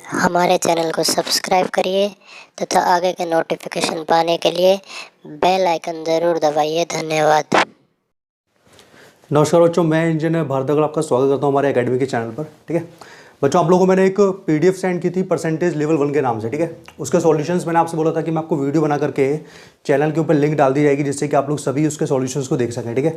हमारे चैनल को सब्सक्राइब करिए तथा आगे के नोटिफिकेशन पाने के लिए बेल आइकन ज़रूर दबाइए। धन्यवाद। नमस्कार बच्चों, मैं इंजीनियर भारत आपका स्वागत करता हूं हमारे एकेडमी के चैनल पर। ठीक है बच्चों, आप लोगों को मैंने एक पीडीएफ सेंड की थी परसेंटेज लेवल 1 के नाम से। ठीक है, उसके सॉल्यूशंस मैंने आपसे बोला था कि मैं आपको वीडियो बना करके चैनल के ऊपर लिंक डाल दी जाएगी जिससे कि आप लोग सभी उसके सॉल्यूशंस को देख सकें। ठीक है,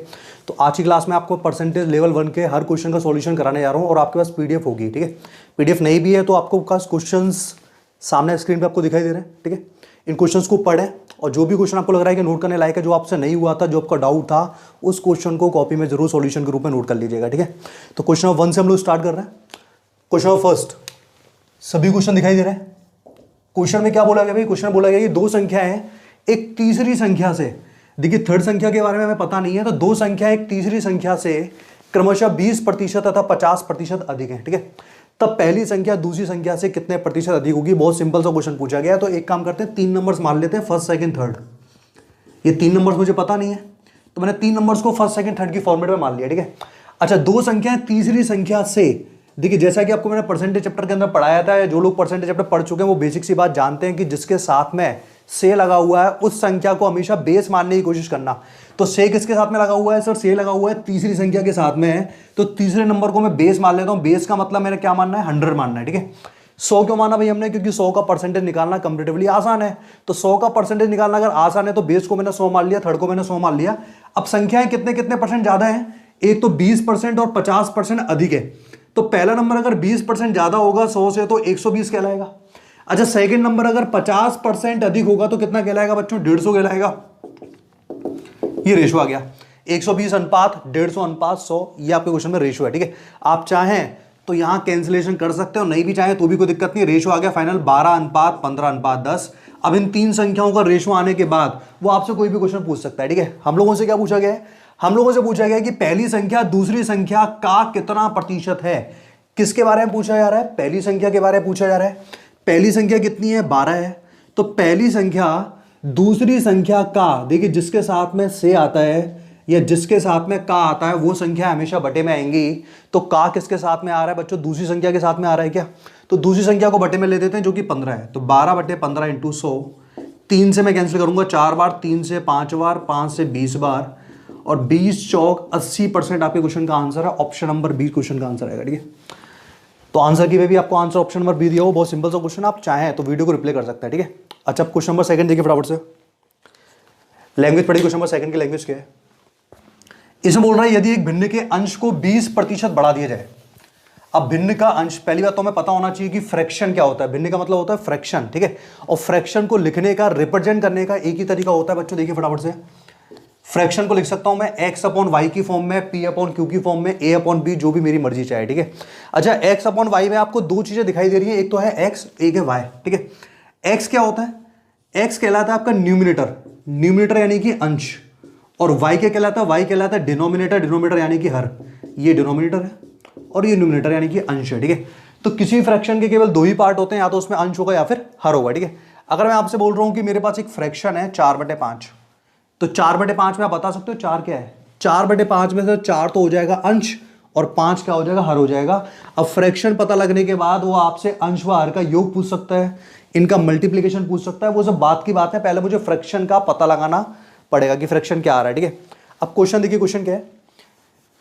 तो आज की क्लास में आपको परसेंटेज लेवल 1 के हर क्वेश्चन का सॉल्यूशन कराने जा रहा हूँ और आपके पास पीडीएफ होगी। ठीक है, पीडीएफ नहीं भी है तो आपको क्वेश्चन सामने स्क्रीन पर आपको दिखाई दे रहे हैं। ठीक है, इन क्वेश्चंस को पढ़ें और जो भी क्वेश्चन आपको लग रहा है कि नोट करने लायक है, जो आपसे नहीं हुआ था, जो आपका डाउट था, उस क्वेश्चन को कॉपी में जरूर सॉल्यूशन के रूप में नोट कर लीजिएगा। ठीक है, तो क्वेश्चन नंबर 1 से हम लोग स्टार्ट कर रहे हैं। क्वेश्चन नंबर फर्स्ट, सभी क्वेश्चन दिखाई दे रहे हैं। क्वेश्चन में क्या बोला गया भाई? क्वेश्चन में बोला गया कि दो संख्या है एक तीसरी संख्या से, देखिए थर्ड संख्या के बारे में हमें पता नहीं है, तो दो संख्या एक तीसरी संख्या से क्रमशः 20% तथा 50% अधिक है। ठीक है, तब पहली संख्या दूसरी संख्या से कितने प्रतिशत अधिक होगी? बहुत सिंपल सा क्वेश्चन पूछा गया। तो एक काम करते हैं, 3 नंबर्स मान लेते हैं, फर्स्ट सेकंड थर्ड। ये 3 नंबर्स मुझे पता नहीं है तो मैंने 3 नंबर्स को फर्स्ट सेकंड थर्ड की फॉर्मेट में मान लिया। ठीक है, अच्छा दो संख्या तीसरी संख्या से, देखिए जैसा कि आपको मैंने परसेंटेज चैप्टर के अंदर पढ़ाया था, जो लोग परसेंटेज चैप्टर पढ़ चुके हैं वो बेसिक सी बात जानते हैं कि जिसके साथ में से लगा हुआ है उस संख्या को हमेशा बेस मानने की कोशिश करना। तो से किसके साथ में लगा हुआ है? सर से लगा हुआ है तीसरी संख्या के साथ में है, तो तीसरे नंबर को मैं बेस मान लेता हूं। बेस का मतलब मैंने क्या मानना है? 100 मानना है। ठीक है, 100 क्यों माना भाई हमने? क्योंकि 100 का परसेंटेज निकालना कंपैरेटिवली आसान है। तो 100 का परसेंटेज निकालना अगर आसान है तो बेस को मैंने 100 मान लिया, थर्ड को मैंने 100 मान लिया। अब संख्याएं कितने कितने परसेंट ज्यादा है? एक तो 20% और 50% अधिक है। तो पहला नंबर अगर 20% ज्यादा होगा 100 से तो 120 कहलाएगा। अच्छा सेकंड नंबर अगर 50% अधिक होगा तो कितना कहलाएगा बच्चों? 150 कहलाएगा। ये रेशो आ गया, 120 अनुपात 150 अनुपात 100, ये आपके क्वेश्चन में रेशो है। ठीक है, आप चाहें तो यहां कैंसिलेशन कर सकते हो, नहीं भी चाहें तो भी कोई दिक्कत नहीं। रेशो आ गया फाइनल 12 अनुपात 15 अनुपात 10। अब इन तीन संख्याओं का रेशो आने के बाद वो आपसे कोई भी क्वेश्चन पूछ सकता है। ठीक है, हम लोगों से क्या पूछा गया है? हम लोगों से पूछा गया कि पहली संख्या दूसरी संख्या का कितना प्रतिशत है। किसके बारे में पूछा जा रहा है? पहली संख्या के बारे में पूछा जा रहा है। पहली संख्या कितनी है? 12 है। तो पहली संख्या दूसरी संख्या का, देखिए जिसके साथ में से आता है या जिसके साथ में का आता है वो संख्या हमेशा बटे में आएंगी। तो का किसके साथ में आ रहा है बच्चों? दूसरी संख्या के साथ में आ रहा है क्या? तो दूसरी संख्या को बटे में ले देते हैं जो कि 15 है। तो 12/15 इंटू 100, 3 से मैं कैंसिल करूंगा 4 बार, 3 से 5 बार, 5 से 20 बार, और 20 चौक 80% आपके क्वेश्चन का आंसर है। ऑप्शन नंबर बी क्वेश्चन का आंसर आएगा। ठीक है, तो आंसर की भी आपको आंसर ऑप्शन नंबर बी दिया हो। बहुत सिंपल सा क्वेश्चन, आप चाहें तो वीडियो को रिप्ले कर सकते हैं। ठीक है, अच्छा क्वेश्चन नंबर सेकंड देखिए फटाफट से। लैंग्वेज पढ़िए, क्वेश्चन नंबर सेकंड की लैंग्वेज क्या है? इसमें बोल रहा है यदि एक भिन्न के अंश को 20% बढ़ा दिया जाए। अब भिन्न का अंश, पहली बात तो हमें पता होना चाहिए कि फ्रैक्शन क्या होता है। भिन्न का मतलब होता है फ्रैक्शन। ठीक है, और फ्रैक्शन को लिखने का, रिप्रेजेंट करने का एक ही तरीका होता है बच्चों। देखिए फटाफट से, फ्रैक्शन को लिख सकता हूं मैं x/y की फॉर्म में, p/q की फॉर्म में, a/b, जो भी मेरी मर्जी चाहे। ठीक है, अच्छा x/y में आपको दो चीजें दिखाई दे रही है, एक तो है x, एक है y। ठीक है, x क्या होता है? x कहलाता है आपका न्यूमिनेटर, न्यूमिनेटर यानी कि अंश, और y क्या कहलाता है? y कहलाता है डिनोमिनेटर, डिनोमिनेटर यानी कि हर। ये डिनोमिनेटर है और ये न्यूमिनेटर यानी कि अंश है। ठीक है, तो किसी फ्रैक्शन के केवल दो ही पार्ट होते हैं, या तो उसमें अंश होगा या फिर हर होगा। ठीक है, अगर मैं आपसे बोल रहा हूं कि मेरे पास एक फ्रैक्शन है 4/5, तो 4/5 में आप बता सकते हो 4 क्या है? 4/5 में से 4 तो हो जाएगा अंश और 5 क्या हो जाएगा? हर हो जाएगा। अब फ्रैक्शन पता लगने के बाद वो आपसे अंश व हर का योग पूछ सकता है, इनका मल्टीप्लीकेशन पूछ सकता है, वो सब बात की बात है। पहले मुझे फ्रैक्शन का पता लगाना पड़ेगा कि फ्रैक्शन क्या आ रहा है। ठीक है, अब क्वेश्चन देखिए, क्वेश्चन क्या है?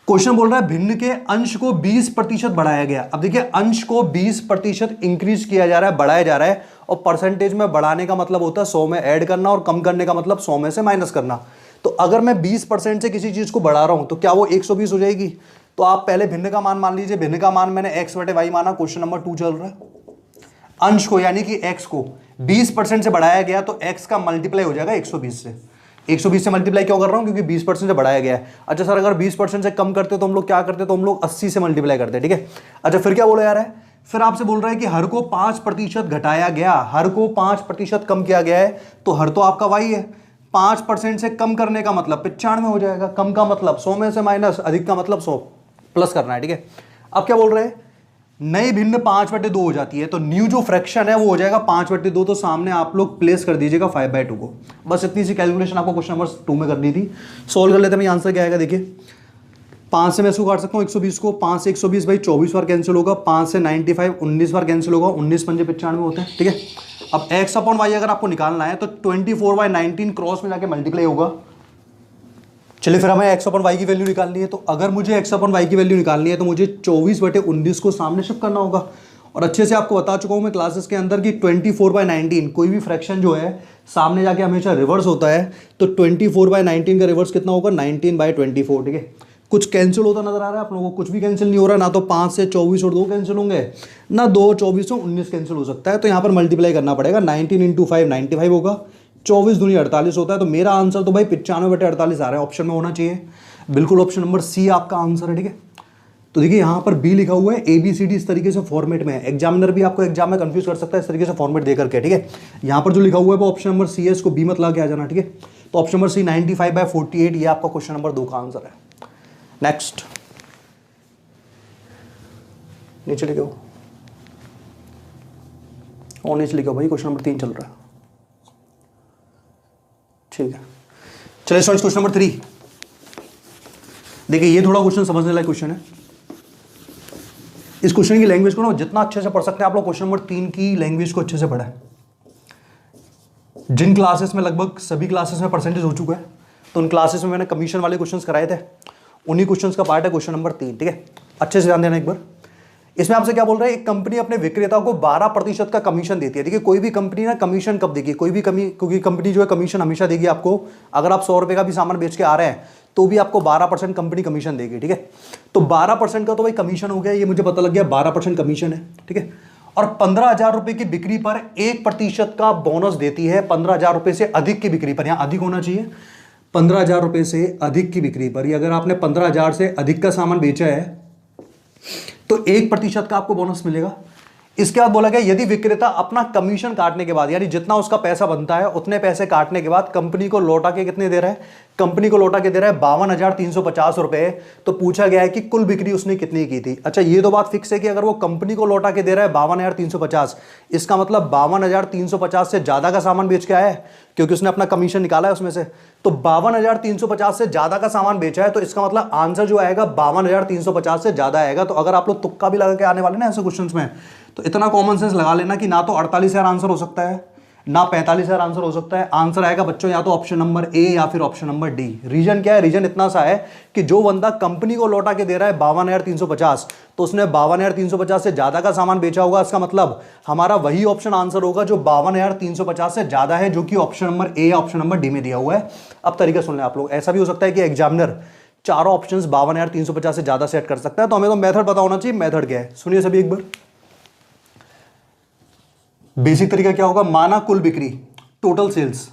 क्वेश्चन बोल रहा है भिन्न के अंश को 20% बढ़ाया गया। अब देखिए अंश को 20% इंक्रीज किया जा रहा है, बढ़ाया जा रहा है, और परसेंटेज में बढ़ाने का मतलब होता है 100 में ऐड करना, और कम करने का मतलब 100 में से माइनस करना। तो अगर मैं 20% से किसी चीज को बढ़ा रहा हूं तो क्या वो 120 हो जाएगी? तो आप पहले भिन्न का मान लीजिए। भिन्न का मान मैंने x/y माना, क्वेश्चन नंबर 2 चल रहा है। अंश को यानी कि x को 20% से बढ़ाया गया तो x का मल्टीप्लाई हो जाएगा 120 से। 120 से मल्टीप्लाई क्यों कर रहा हूं? क्योंकि 20% से बढ़ाया गया है। अच्छा सर अगर 20% से कम करते तो हम लोग क्या करते? तो हम लोग 80 से मल्टीप्लाई करते। ठीक है, अच्छा फिर क्या बोला जा रहा है? फिर आपसे बोल रहा है कि हर को 5% घटाया गया, हर को 5% कम किया गया है, तो हर तो आपका y है। 5% से कम करने का मतलब 95 हो जाएगा, कम का मतलब 100 में से माइनस, अधिक का मतलब 100 प्लस करना है। ठीक है, अब क्या बोल रहे हैं? नई भिन्न 5/2 हो जाती है, तो न्यू जो फ्रैक्शन है वो हो जाएगा 5/2। तो सामने आप लोग प्लेस कर दीजिएगा 5/2 को। बस इतनी सी कैलकुलेशन आपको क्वेश्चन नंबर 2 में करनी थी। सोल्व कर लेते हैं, आंसर क्या आएगा देखिए। 5 से मैं इसको काट सकता हूँ 120 को, 5 से 120 भाई 24 बार कैंसिल होगा, 5 से 95 19 बार कैंसिल होगा, 19 पंजे 95 होते हैं, ठीक है। अब x अपॉन वाई अगर आपको निकालना है तो 24/19 क्रॉस में जाके मल्टीप्लाई होगा। चलिए फिर हमें x अपॉन वाई की वैल्यू निकालनी है, तो अगर मुझे x अपॉन वाई की वैल्यू निकालनी है तो मुझे 24/19 को सामने शिफ्ट करना होगा। और अच्छे से आपको बता चुका हूँ मैं क्लासेस के अंदर कि 24/19 कोई भी फ्रैक्शन जो है सामने जाके हमेशा रिवर्स होता है, तो 24/19 का रिवर्स कितना होगा 19/24, ठीक है। कुछ कैंसिल होता नजर आ रहा है आप लोगों को? कुछ भी कैंसिल नहीं हो रहा, ना तो 5 से 24 और 2 कैंसिल होंगे, ना 2 24 और 19 कैंसिल हो सकता है। तो यहाँ पर मल्टीप्लाई करना पड़ेगा, 19 × 5 95 होगा, 24 दूनी 48 होता है। तो मेरा आंसर तो भाई 95/48 आ रहा है, ऑप्शन में होना चाहिए, बिल्कुल ऑप्शन नंबर सी आपका आंसर है, ठीक है। तो देखिए यहाँ पर बी लिखा हुआ है, ABCD इस तरीके से फॉर्मेट में है। एग्जामिनर भी आपको एग्जाम में कंफ्यूज कर सकता है इस तरीके से फॉर्मेट देकर के, ठीक है। यहाँ पर जो लिखा हुआ है वो ऑप्शन नंबर सी है, इसको बी मत ला के आ जाना, ठीक है। तो ऑप्शन नंबर सी 95/48 ये आपका क्वेश्चन नंबर 2 का आंसर है। नेक्स्ट नीचे लिखो, और नीचे लिखो भाई, क्वेश्चन नंबर 3 चल रहा है, ठीक है। चलिए स्टूडेंट्स क्वेश्चन नंबर 3 देखिए, ये थोड़ा क्वेश्चन समझने लायक क्वेश्चन है। इस क्वेश्चन की लैंग्वेज को ना जितना अच्छे से पढ़ सकते हैं आप लोग, क्वेश्चन नंबर 3 की लैंग्वेज को अच्छे से पढ़ा है। जिन क्लासेस में लगभग सभी क्लासेस में परसेंटेज हो चुका है, तो उन क्लासेस में मैंने कमीशन वाले क्वेश्चंस कराए थे, उन्हीं क्वेश्चंस का पार्ट है क्वेश्चन नंबर 3, ठीक है। अच्छे से ध्यान देना एक बार। इसमें आपसे क्या बोल रहा है, एक कंपनी अपने विक्रेता को 12% का कमीशन देती है। देखिए कोई भी कंपनी ना कमीशन कब देगी, कोई भी क्योंकि कंपनी जो है कमीशन हमेशा देगी आपको। अगर आप 100 रुपये का भी सामान बेच के आ रहे हैं तो भी आपको 12% कंपनी कमीशन देगी, ठीक है। तो 12% का तो भाई कमीशन हो गया, ये मुझे पता लग गया 12% कमीशन है, ठीक है। और 15,000 रुपये की बिक्री पर 1% का बोनस देती है। 15,000 रुपये से अधिक की बिक्री पर, यहाँ अधिक होना चाहिए, 15,000 रुपये से अधिक की बिक्री पर, अगर आपने 15,000 से अधिक का सामान बेचा है तो 1% का आपको बोनस मिलेगा। इसके बाद बोला गया यदि विक्रेता अपना कमीशन काटने के बाद, यानी जितना उसका पैसा बनता है उतने पैसे काटने के बाद कंपनी को लौटा के कितने दे रहा है, कंपनी को लौटा के दे रहा है 52,350 रुपए। तो पूछा गया है कि कुल बिक्री उसने कितनी की थी। अच्छा ये तो बात फिक्स है कि अगर वो कंपनी को लौटा के दे रहा है 52,350, इसका मतलब 52,350 से ज्यादा का सामान बेच के आया है, क्योंकि उसने अपना कमीशन निकाला है उसमें से। तो 52,350 से ज्यादा का सामान बेचा है, तो इसका मतलब आंसर जो आएगा 52,350 से ज्यादा आएगा। तो अगर आप लोग तुक्का भी लगा के आने वाले ना ऐसे क्वेश्चन में, तो इतना कॉमन सेंस लगा लेना कि ना तो 48,000 आंसर हो सकता है, ना 45,000 आंसर हो सकता है। आंसर आएगा बच्चों या तो ऑप्शन नंबर ए या फिर ऑप्शन नंबर डी। रीजन क्या है, रीजन इतना सा है कि जो बंदा कंपनी को लौटा के दे रहा है 52,350, तो उसने 52,350 से ज्यादा का सामान बेचा होगा। इसका मतलब हमारा वही ऑप्शन आंसर होगा जो 52,350 से ज्यादा है, जो कि ऑप्शन नंबर ए या ऑप्शन नंबर डी में दिया हुआ है। अब तरीका सुन लें आप लोग, ऐसा भी हो सकता है कि एग्जामिनर चारों ऑप्शंस 52,350 से ज्यादा सेट कर सकता है, तो हमें तो मेथड पता होना चाहिए। मेथड क्या है सुनिए सभी एक बार। बेसिक तरीका क्या होगा, माना कुल बिक्री, टोटल सेल्स,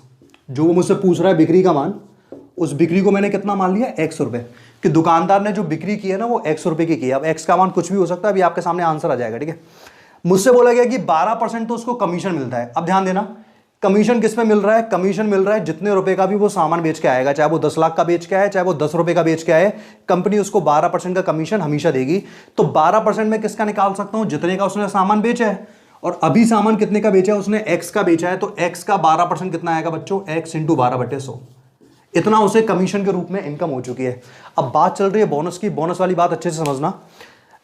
जो वो मुझसे पूछ रहा है बिक्री का मान, उस बिक्री को मैंने कितना मान लिया 100 रुपए, कि दुकानदार ने जो बिक्री की है ना वो 100 रुपए की की है। अब एक्स का मान कुछ भी हो सकता है, अभी आपके सामने आंसर आ जाएगा, ठीक है। मुझसे बोला गया कि 12% तो उसको कमीशन मिलता है। अब ध्यान देना, कमीशन किस पे मिल रहा है, कमीशन मिल रहा है जितने रुपए का भी वो सामान बेच के आएगा, चाहे वो 10 लाख का बेच के आए, चाहे वो 10 रुपए का बेच के आए, कंपनी उसको 12% का कमीशन हमेशा देगी। तो 12% में किसका निकाल सकता हूं, जितने का उसने सामान बेचा है। और अभी सामान कितने का बेचा है उसने, x का बेचा है, तो x का 12% कितना आएगा बच्चों, x × 12/100। इतना उसे कमीशन के रूप में इनकम हो चुकी है। अब बात चल रही है बोनस की, बोनस वाली बात अच्छे से समझना।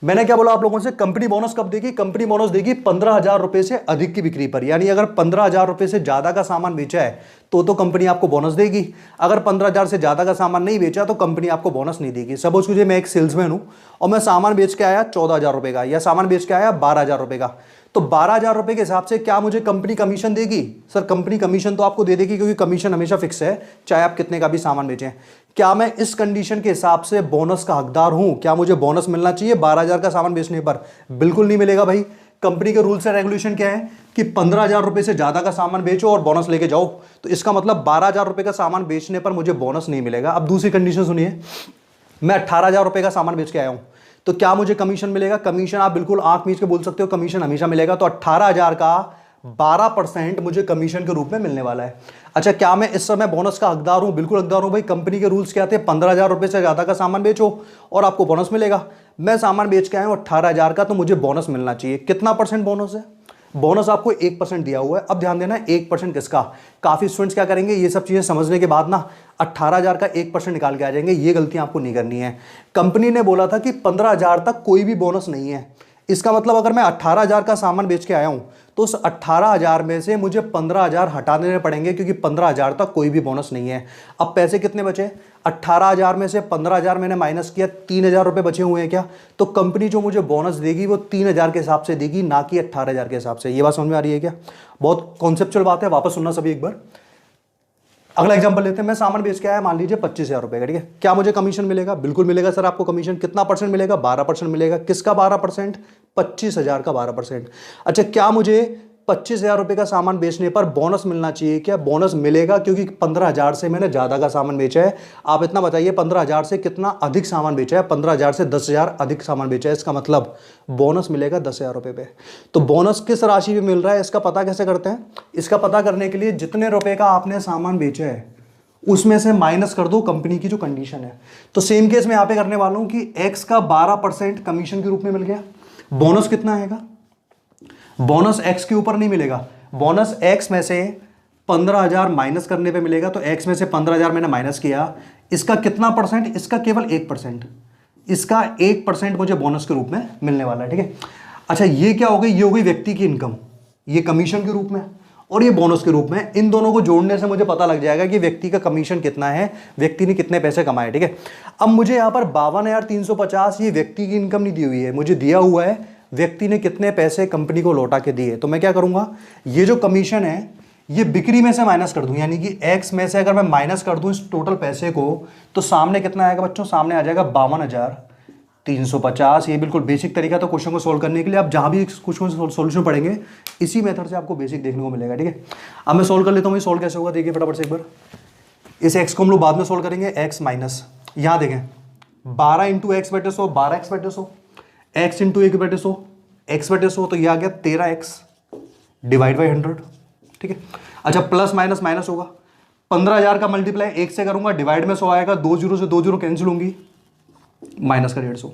मैंने क्या बोला आप लोगों से, कंपनी बोनस कब देगी, कंपनी बोनस देगी 15,000 रुपए से अधिक की बिक्री पर। यानी अगर 15,000 रुपए से ज्यादा का सामान बेचा है तो कंपनी आपको बोनस देगी। अगर 15,000 से ज्यादा का सामान नहीं बेचा तो कंपनी आपको बोनस नहीं देगी। सपोज कीजिए मैं एक सेल्समैन हूं और मैं सामान बेच के आया 14,000 रुपए का, या सामान बेच के आया 12,000 रुपए का, तो 12,000 रुपए के हिसाब से क्या मुझे कंपनी कमीशन देगी? सर कंपनी कमीशन तो आपको दे देगी, क्योंकि कमीशन हमेशा फिक्स है, चाहे आप कितने का भी सामान बेचें। क्या मैं इस कंडीशन के हिसाब से बोनस का हकदार हूं? क्या मुझे बोनस मिलना चाहिए 12,000 का सामान बेचने पर? बिल्कुल नहीं मिलेगा भाई। कंपनी के रूल्स एंड रेगुलेशन क्या है कि 15,000 रुपए से ज्यादा का सामान बेचो और बोनस लेके जाओ। तो इसका मतलब 12,000 रुपए का सामान बेचने पर मुझे बोनस नहीं मिलेगा। अब दूसरी कंडीशन सुनिए, मैं 18,000 रुपए का सामान बेच के आया हूं, तो क्या मुझे कमीशन मिलेगा? कमीशन आप बिल्कुल आंख मीच के बोल सकते हो, कमीशन हमेशा मिलेगा। तो 18,000 का 12% मुझे कमीशन के रूप में मिलने वाला है। अच्छा क्या मैं इस समय बोनस का हकदार हूं? बिल्कुल हकदार हूं भाई। कंपनी के रूल्स क्या थे, 15,000 रुपए से ज्यादा का सामान बेचो और आपको बोनस मिलेगा। मैं सामान बेच के आया हूं 18,000 का, तो मुझे बोनस मिलना चाहिए। कितना परसेंट बोनस है? बोनस आपको 1% दिया हुआ है। अब ध्यान देना 1% किसका, काफ़ी स्टूडेंट्स क्या करेंगे, ये सब चीज़ें समझने के बाद ना 18,000 का 1% निकाल के आ जाएंगे। ये गलती आपको नहीं करनी है। कंपनी ने बोला था कि 15,000 तक कोई भी बोनस नहीं है। इसका मतलब अगर मैं 18,000 का सामान बेच के आया हूं तो उस 18,000 में से मुझे 15,000 हटा देने पड़ेंगे, क्योंकि 15,000 तक कोई भी बोनस नहीं है। अब पैसे कितने बचे, 18,000 में से 15,000 मैंने माइनस किया, 3,000 रुपये बचे हुए हैं क्या। तो कंपनी जो मुझे बोनस देगी वो 3,000 के हिसाब से देगी, ना कि 18,000 के हिसाब से। ये बात समझ में आ रही है क्या, बहुत कॉन्सेप्चुअल बात है, वापस सुनना सभी एक बार। अगला एग्जांपल लेते हैं, मैं सामान बेच के आया मान लीजिए 25,000 रुपये का, ठीक है। क्या मुझे कमीशन मिलेगा, बिल्कुल मिलेगा सर आपको कमीशन। कितना परसेंट मिलेगा, 12% मिलेगा। किसका 12%, 25,000 का 12%। अच्छा, क्या मुझे 25,000 रुपये का सामान बेचने पर बोनस मिलना चाहिए क्या, बोनस मिलेगा, क्योंकि 15,000 से मैंने ज़्यादा का सामान बेचा है। आप इतना बताइए 15,000 से कितना अधिक सामान बेचा है, 15,000 से 10,000 अधिक सामान बेचा है, इसका मतलब बोनस मिलेगा 10,000 रुपये पे। तो बोनस किस राशि पे मिल रहा है, इसका पता कैसे करते हैं। इसका पता करने के लिए जितने रुपए का आपने सामान बेचा है उसमें से माइनस कर दो कंपनी की जो कंडीशन है। तो सेम केस में यहाँ पे करने वाला हूँ कि एक्स का 12% कमीशन के रूप में मिल गया। बोनस कितना आएगा, बोनस एक्स के ऊपर नहीं मिलेगा, बोनस एक्स में से 15,000 माइनस करने पे मिलेगा। तो एक्स में से 15,000 मैंने माइनस किया, इसका कितना परसेंट, इसका केवल 1%, इसका 1% मुझे बोनस के रूप में मिलने वाला है, ठीक है। अच्छा, ये क्या हो गई, ये हो गई व्यक्ति की इनकम, ये कमीशन के रूप में और ये बोनस के रूप में। इन दोनों को जोड़ने से मुझे पता लग जाएगा कि व्यक्ति का कमीशन कितना है, व्यक्ति ने कितने पैसे कमाए, ठीक है। अब मुझे यहाँ पर 52,350 ये व्यक्ति की इनकम नहीं दी हुई है, मुझे दिया हुआ है व्यक्ति ने कितने पैसे कंपनी को लौटा के दिए। तो मैं क्या करूंगा, ये जो कमीशन है ये बिक्री में से माइनस कर दूं, यानी कि एक्स में से अगर मैं माइनस कर दूं इस टोटल पैसे को, तो सामने कितना आएगा बच्चों, सामने आ जाएगा 52,350। ये बिल्कुल बेसिक तरीका था क्वेश्चन को सोल्व करने के लिए। आप जहां भी क्वेश्चन सोल्यूशन पढ़ेंगे इसी मेथड से आपको बेसिक देखने को मिलेगा, ठीक है। अब मैं सोल्व कर लेता हूँ, सोल्व कैसे होगा देखिए फटाफट से एक बार। इस एक्स को हम लोग बाद में सोल्व करेंगे, एक्स माइनस, यहाँ देखें 12 इंटू एक्स बटे 100, 12x बटे 100, x इंटू 1 बटे 100, x बटे 100, तो ये आ गया 13x डिवाइड बाई 100, ठीक है। अच्छा, प्लस माइनस माइनस होगा, 15,000 का मल्टीप्लाई 1 से करूंगा, डिवाइड में 100 आएगा, 2 जीरो से 2 जीरो कैंसिल होंगी, माइनस का 150,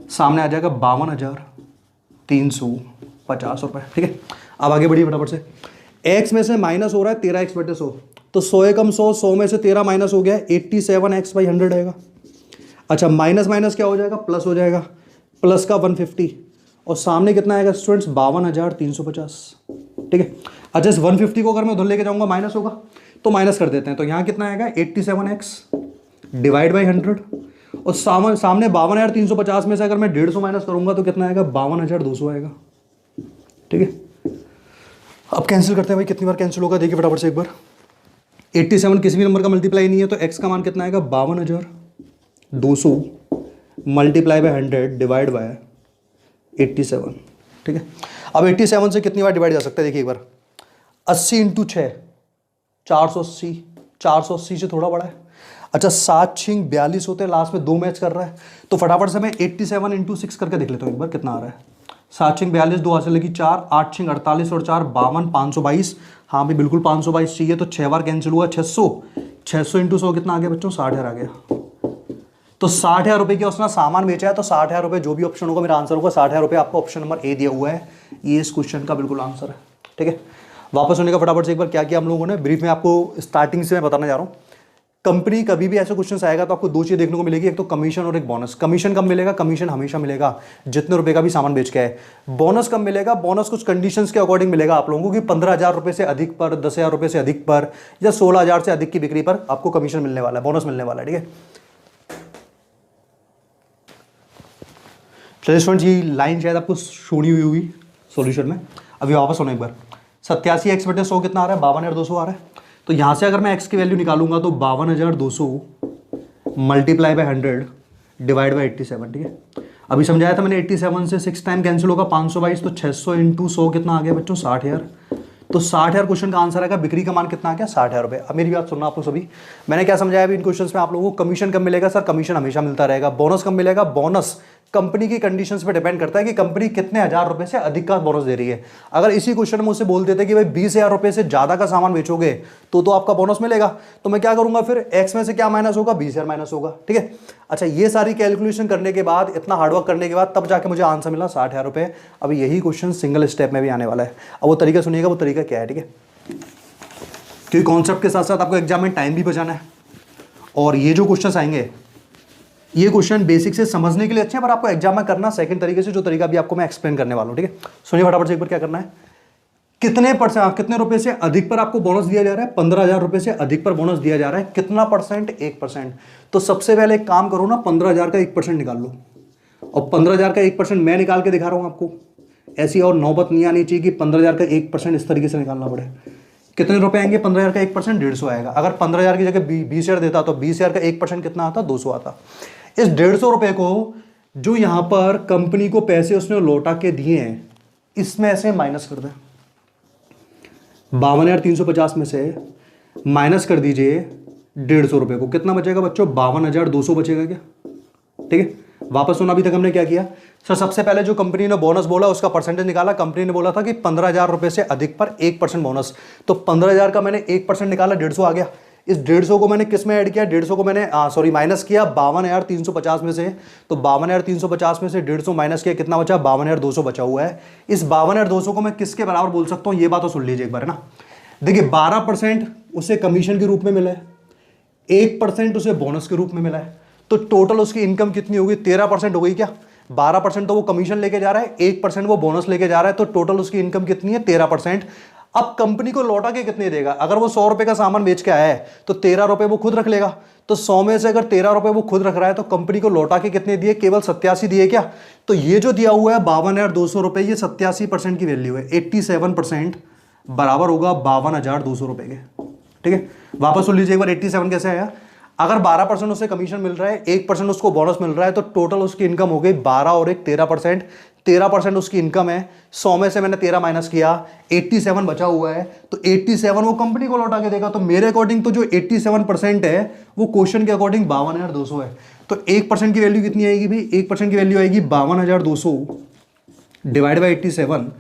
सामने आ जाएगा 52,350 रुपये, ठीक है। अब आगे बढ़िए फटाफट से, x में से माइनस हो रहा है 13x बटे 100, तो 100 एकम 100, 100 में से 13 माइनस हो गया, 87x बाई 100 आएगा। अच्छा, माइनस माइनस क्या हो जाएगा, प्लस हो जाएगा, प्लस का 150 और सामने कितना आएगा स्टूडेंट्स 52,350, ठीक है। अच्छा, इस 150 को अगर मैं उधर लेके जाऊंगा माइनस होगा, तो माइनस कर देते हैं। तो यहाँ कितना आएगा 87x डिवाइड बाई 100 और सामने 52,350 में से अगर मैं 150 माइनस करूंगा तो कितना आएगा 52,200 आएगा, ठीक है। अब कैंसिल करते हैं भाई, कितनी बार कैंसिल होगा देखिए फटाफट से एक बार। 87 किसी भी नंबर का मल्टीप्लाई नहीं है, तो x का मान कितना आएगा 52,200 मल्टीप्लाई बाय 100 डिवाइड बाय 87, ठीक है। अब 87 से कितनी बार डिवाइड जा सकता है देखिए एक बार, 80 इंटू 6 480, 480 से थोड़ा बड़ा है। अच्छा, 7 6 42 होते हैं, लास्ट में 2 मैच कर रहा है, तो फटाफट से मैं 87 इंटू 6 करके देख लेता हूँ एक बार कितना आ रहा है। 7 6 42, 2 हासिल लगी 4, 8 6 48 और 4 52, 522। हाँ भी बिल्कुल 522 चाहिए, तो 6 बार कैंसिल हुआ, 600 इंटू 100 कितना आ गया बच्चों, 60,000 आ गया। तो 60,000 रुपये की उसने सामान बेचा है, तो 60,000 रुपये जो भी ऑप्शन होगा मेरा आंसर होगा 60,000 रुपये। आपको ऑप्शन नंबर ए दिया हुआ है, ये इस क्वेश्चन का बिल्कुल आंसर है, ठीक है। वापस होने का फटाफट से एक बार क्या किया हम लोगों ने ब्रीफ में, आपको स्टार्टिंग से मैं बताना जा रहा हूँ। कंपनी कभी भी ऐसे क्वेश्चन आएगा तो आपको 2 चीज़ देखने को मिलेगी, एक तो कमीशन और एक बोनस। कमीशन कब मिलेगा, कमीशन हमेशा मिलेगा जितने रुपए का भी सामान बेच के आए। बोनस कब मिलेगा, बोनस कुछ कंडीशंस के अकॉर्डिंग मिलेगा आप लोगों को, कि 15,000 रुपये से अधिक पर, 10,000 रुपये से अधिक पर, या 16,000 से अधिक की बिक्री पर आपको कमीशन मिलने वाला है, बोनस मिलने वाला है, ठीक है। चलिए स्टूडेंट्स, ये लाइन शायद आपको छोड़ी हुई होगी सॉल्यूशन में, अभी वापस होना एक बार। 87x बटे 100 कितना आ रहा है, 52,200 आ रहा है। तो यहाँ से अगर मैं x की वैल्यू निकालूंगा तो 52,200 मल्टीप्लाई बाय 100 डिवाइड बाय 87, ठीक है। अभी समझाया था मैंने 87 से 6 टाइम कैंसिल होगा, 522, तो 600 इंटू 100 कितना आ गया बच्चों 60,000। तो 60,000 क्वेश्चन का आंसर आएगा, बिक्री का मान कितना आ गया 60,000 रुपये। अब मेरी बात सुनना आप लोग सभी, मैंने क्या समझाया अभी इन क्वेश्चंस में आप लोगों को। कमीशन कब मिलेगा सर, कमीशन हमेशा मिलता रहेगा। बोनस कब मिलेगा, बोनस कंपनी की कंडीशंस पे डिपेंड करता है कि कंपनी कितने हजार रुपए से अधिक का बोनस दे रही है। अगर इसी क्वेश्चन में मुझसे बोल देते कि भाई 20,000 रुपए से ज्यादा का सामान बेचोगे तो आपका बोनस मिलेगा, तो मैं क्या करूंगा फिर, एक्स में से क्या माइनस होगा, 20,000 माइनस होगा, ठीक है। अच्छा, ये सारी कैलकुलेशन करने के बाद, इतना हार्डवर्क करने के बाद तब जाके मुझे आंसर मिला 60,000 रुपये। अब यही क्वेश्चन सिंगल स्टेप में भी आने वाला है। अब वो तरीका सुनिएगा, वो तरीका क्या है, ठीक है, क्योंकि कॉन्सेप्ट के साथ साथ आपको एग्जाम में टाइम भी बचाना है। और ये जो क्वेश्चन आएंगे, ये क्वेश्चन बेसिक से समझने के लिए अच्छे हैं, पर आपको एग्जाम में करना सेकंड तरीके से, जो तरीका भी आपको मैं एक्सप्लेन करने वाला हूँ, ठीक है। सुनिए फटाफट से एक बार क्या करना है। कितने रुपए से अधिक पर आपको बोनस दिया जा रहा है? 15,000 रुपए से अधिक पर बोनस दिया जा रहा है। कितना परसेंट? 1%। तो सबसे पहले एक काम करो ना, 15,000 का 1% निकाल लो। और 15,000 का 1% मैं निकाल के दिखा रहा हूं आपको। ऐसी और नौबत नहीं आनी चाहिए कि 15,000 का 1% इस तरीके से निकालना पड़े। कितने रुपए आएंगे? 15,000 का 1% 150 आएगा। अगर 15,000 की जगह 20,000 देता तो 20,000 का 1% कितना आता? 200 आता। इस 150 रुपए को जो यहां पर कंपनी को पैसे उसने लौटा के दिए हैं, इसमें ऐसे माइनस कर दें। 52,350 में से माइनस कर दीजिए 150 रुपए को। कितना बचेगा बच्चों? 52,200 बचेगा क्या? ठीक है, वापस सुना। अभी तक हमने क्या किया सर? सबसे पहले जो कंपनी ने बोनस बोला उसका परसेंटेज निकाला। कंपनी ने बोला था कि 15,000 रुपए से अधिक पर 1% बोनस। तो 15,000 का मैंने 1% निकाला, 150 आ गया। इस 150 को मैंने किस में ऐड किया? 150 को मैंने माइनस किया 52,350 में से। तो 52,350 में से 150 माइनस किया, कितना बचा? 52,200 बचा हुआ है। इस 52,200 को मैं किसके बराबर बोल सकता हूं? ये बात तो सुन लीजिए एक बार, है ना। देखिए, 12% उसे कमीशन के रूप में मिला है, 1% उसे बोनस के रूप में मिला है। तो टोटल उसकी इनकम कितनी होगी? 13% हो गई क्या? 12% तो वो कमीशन लेके जा रहा है, 1% वो बोनस लेके जा रहा है, तो टोटल उसकी इनकम कितनी है? 13%। अब कंपनी को लौटा के कितने देगा? अगर वो 100 रुपए का सामान बेच के आया है तो 13 रुपए वो खुद रख लेगा। तो 100 में से अगर 13 रुपए वो खुद रख रहा है तो कंपनी को लौटा के कितने दिए? केवल 87 दिए क्या? तो ये जो दिया हुआ है 52,200 रुपए, ये 87% की वैल्यू है। 87% बराबर होगा 52,200 रुपए के। ठीक है, वापस सुन लीजिए एक बार। 87 कैसे आया? अगर 12% उसे कमीशन मिल रहा है, 1% उसको बोनस मिल रहा है, तो टोटल उसकी इनकम हो गई 12 और 1 13%। 13% उसकी इनकम है। 100 में से मैंने 13 माइनस किया, 87 बचा हुआ है। तो 87 वो कंपनी को लौटा के देगा। तो मेरे अकॉर्डिंग तो जो 87% है वो क्वेश्चन के अकॉर्डिंग 52,200 है। तो 1% की वैल्यू कितनी आएगी भाई? 1% की वैल्यू आएगी 52,200 डिवाइड बाई 87।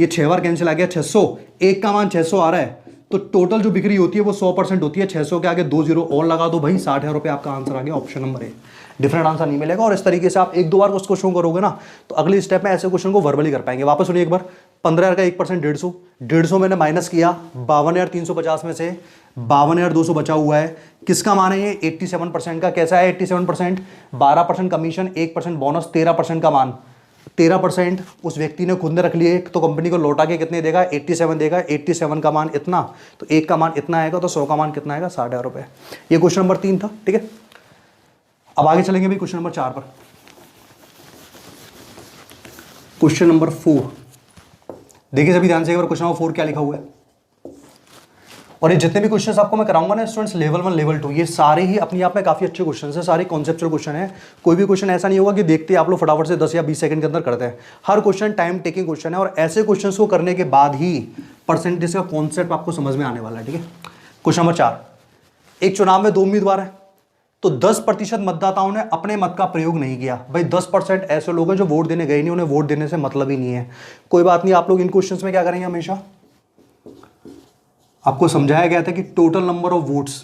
ये 6 बार कैंसिल आ गया, 600। 1 का मान 600 आ रहा है। तो टोटल जो बिक्री होती है वो 100% होती है। 600 के आगे 2 जीरो और लगा दो भाई, 60,000 रुपये आपका आंसर आ गया। Option number A. Different answer नहीं मिलेगा। और इस तरीके से आप 1-2 बार उस क्वेश्चन करोगे ना, तो अगली स्टेप में ऐसे क्वेश्चन को वर्बली कर पाएंगे। वापस सुनिए एक बार। 15,000 का 1% 150। 150 मैंने माइनस किया 52,350 में से, 52,200 बचा हुआ है। किसका मान है ये? 87% का। कैसा है 87%? 12% कमीशन, 1% बोनस, 13% का मान। 13% उस व्यक्ति ने खुद ने रख लिए, तो कंपनी को लौटा के कितने देगा? 87 देगा। 87 का मान इतना, तो 1 का मान इतना आएगा, तो 100 का मान कितना आएगा? 60,000 रुपये। ये क्वेश्चन नंबर 3 था। ठीक है, अब आगे चलेंगे भाई क्वेश्चन नंबर 4 पर। क्वेश्चन नंबर 4 देखिए सभी ध्यान से एक बार। क्वेश्चन नंबर 4 क्या लिखा हुआ है? और ये जितने भी क्वेश्चंस आपको मैं कराऊंगा ना स्टूडेंट्स, लेवल 1 लेवल 2, ये सारे ही अपने आप में काफी अच्छे क्वेश्चंस हैं। सारे कॉन्सेप्चुअल क्वेश्चन है। कोई भी क्वेश्चन ऐसा नहीं होगा कि देखते आप लोग फटाफट से 10 या 20 सेकंड के अंदर करते हैं। हर क्वेश्चन टाइम टेकिंग क्वेश्चन है, और ऐसे क्वेश्चंस को करने के बाद ही परसेंटेज का कॉन्सेप्ट आपको समझ में आने वाला है। ठीक है, क्वेश्चन नंबर 4। एक चुनाव में 2 उम्मीदवार है, तो 10% मतदाताओं ने अपने मत का प्रयोग नहीं किया। भाई 10% ऐसे लोग हैं जो वोट देने गए नहीं, उन्हें वोट देने से मतलब ही नहीं है। कोई बात नहीं, आप लोग इन क्वेश्चंस में क्या करेंगे? हमेशा आपको समझाया गया था कि टोटल नंबर ऑफ वोट्स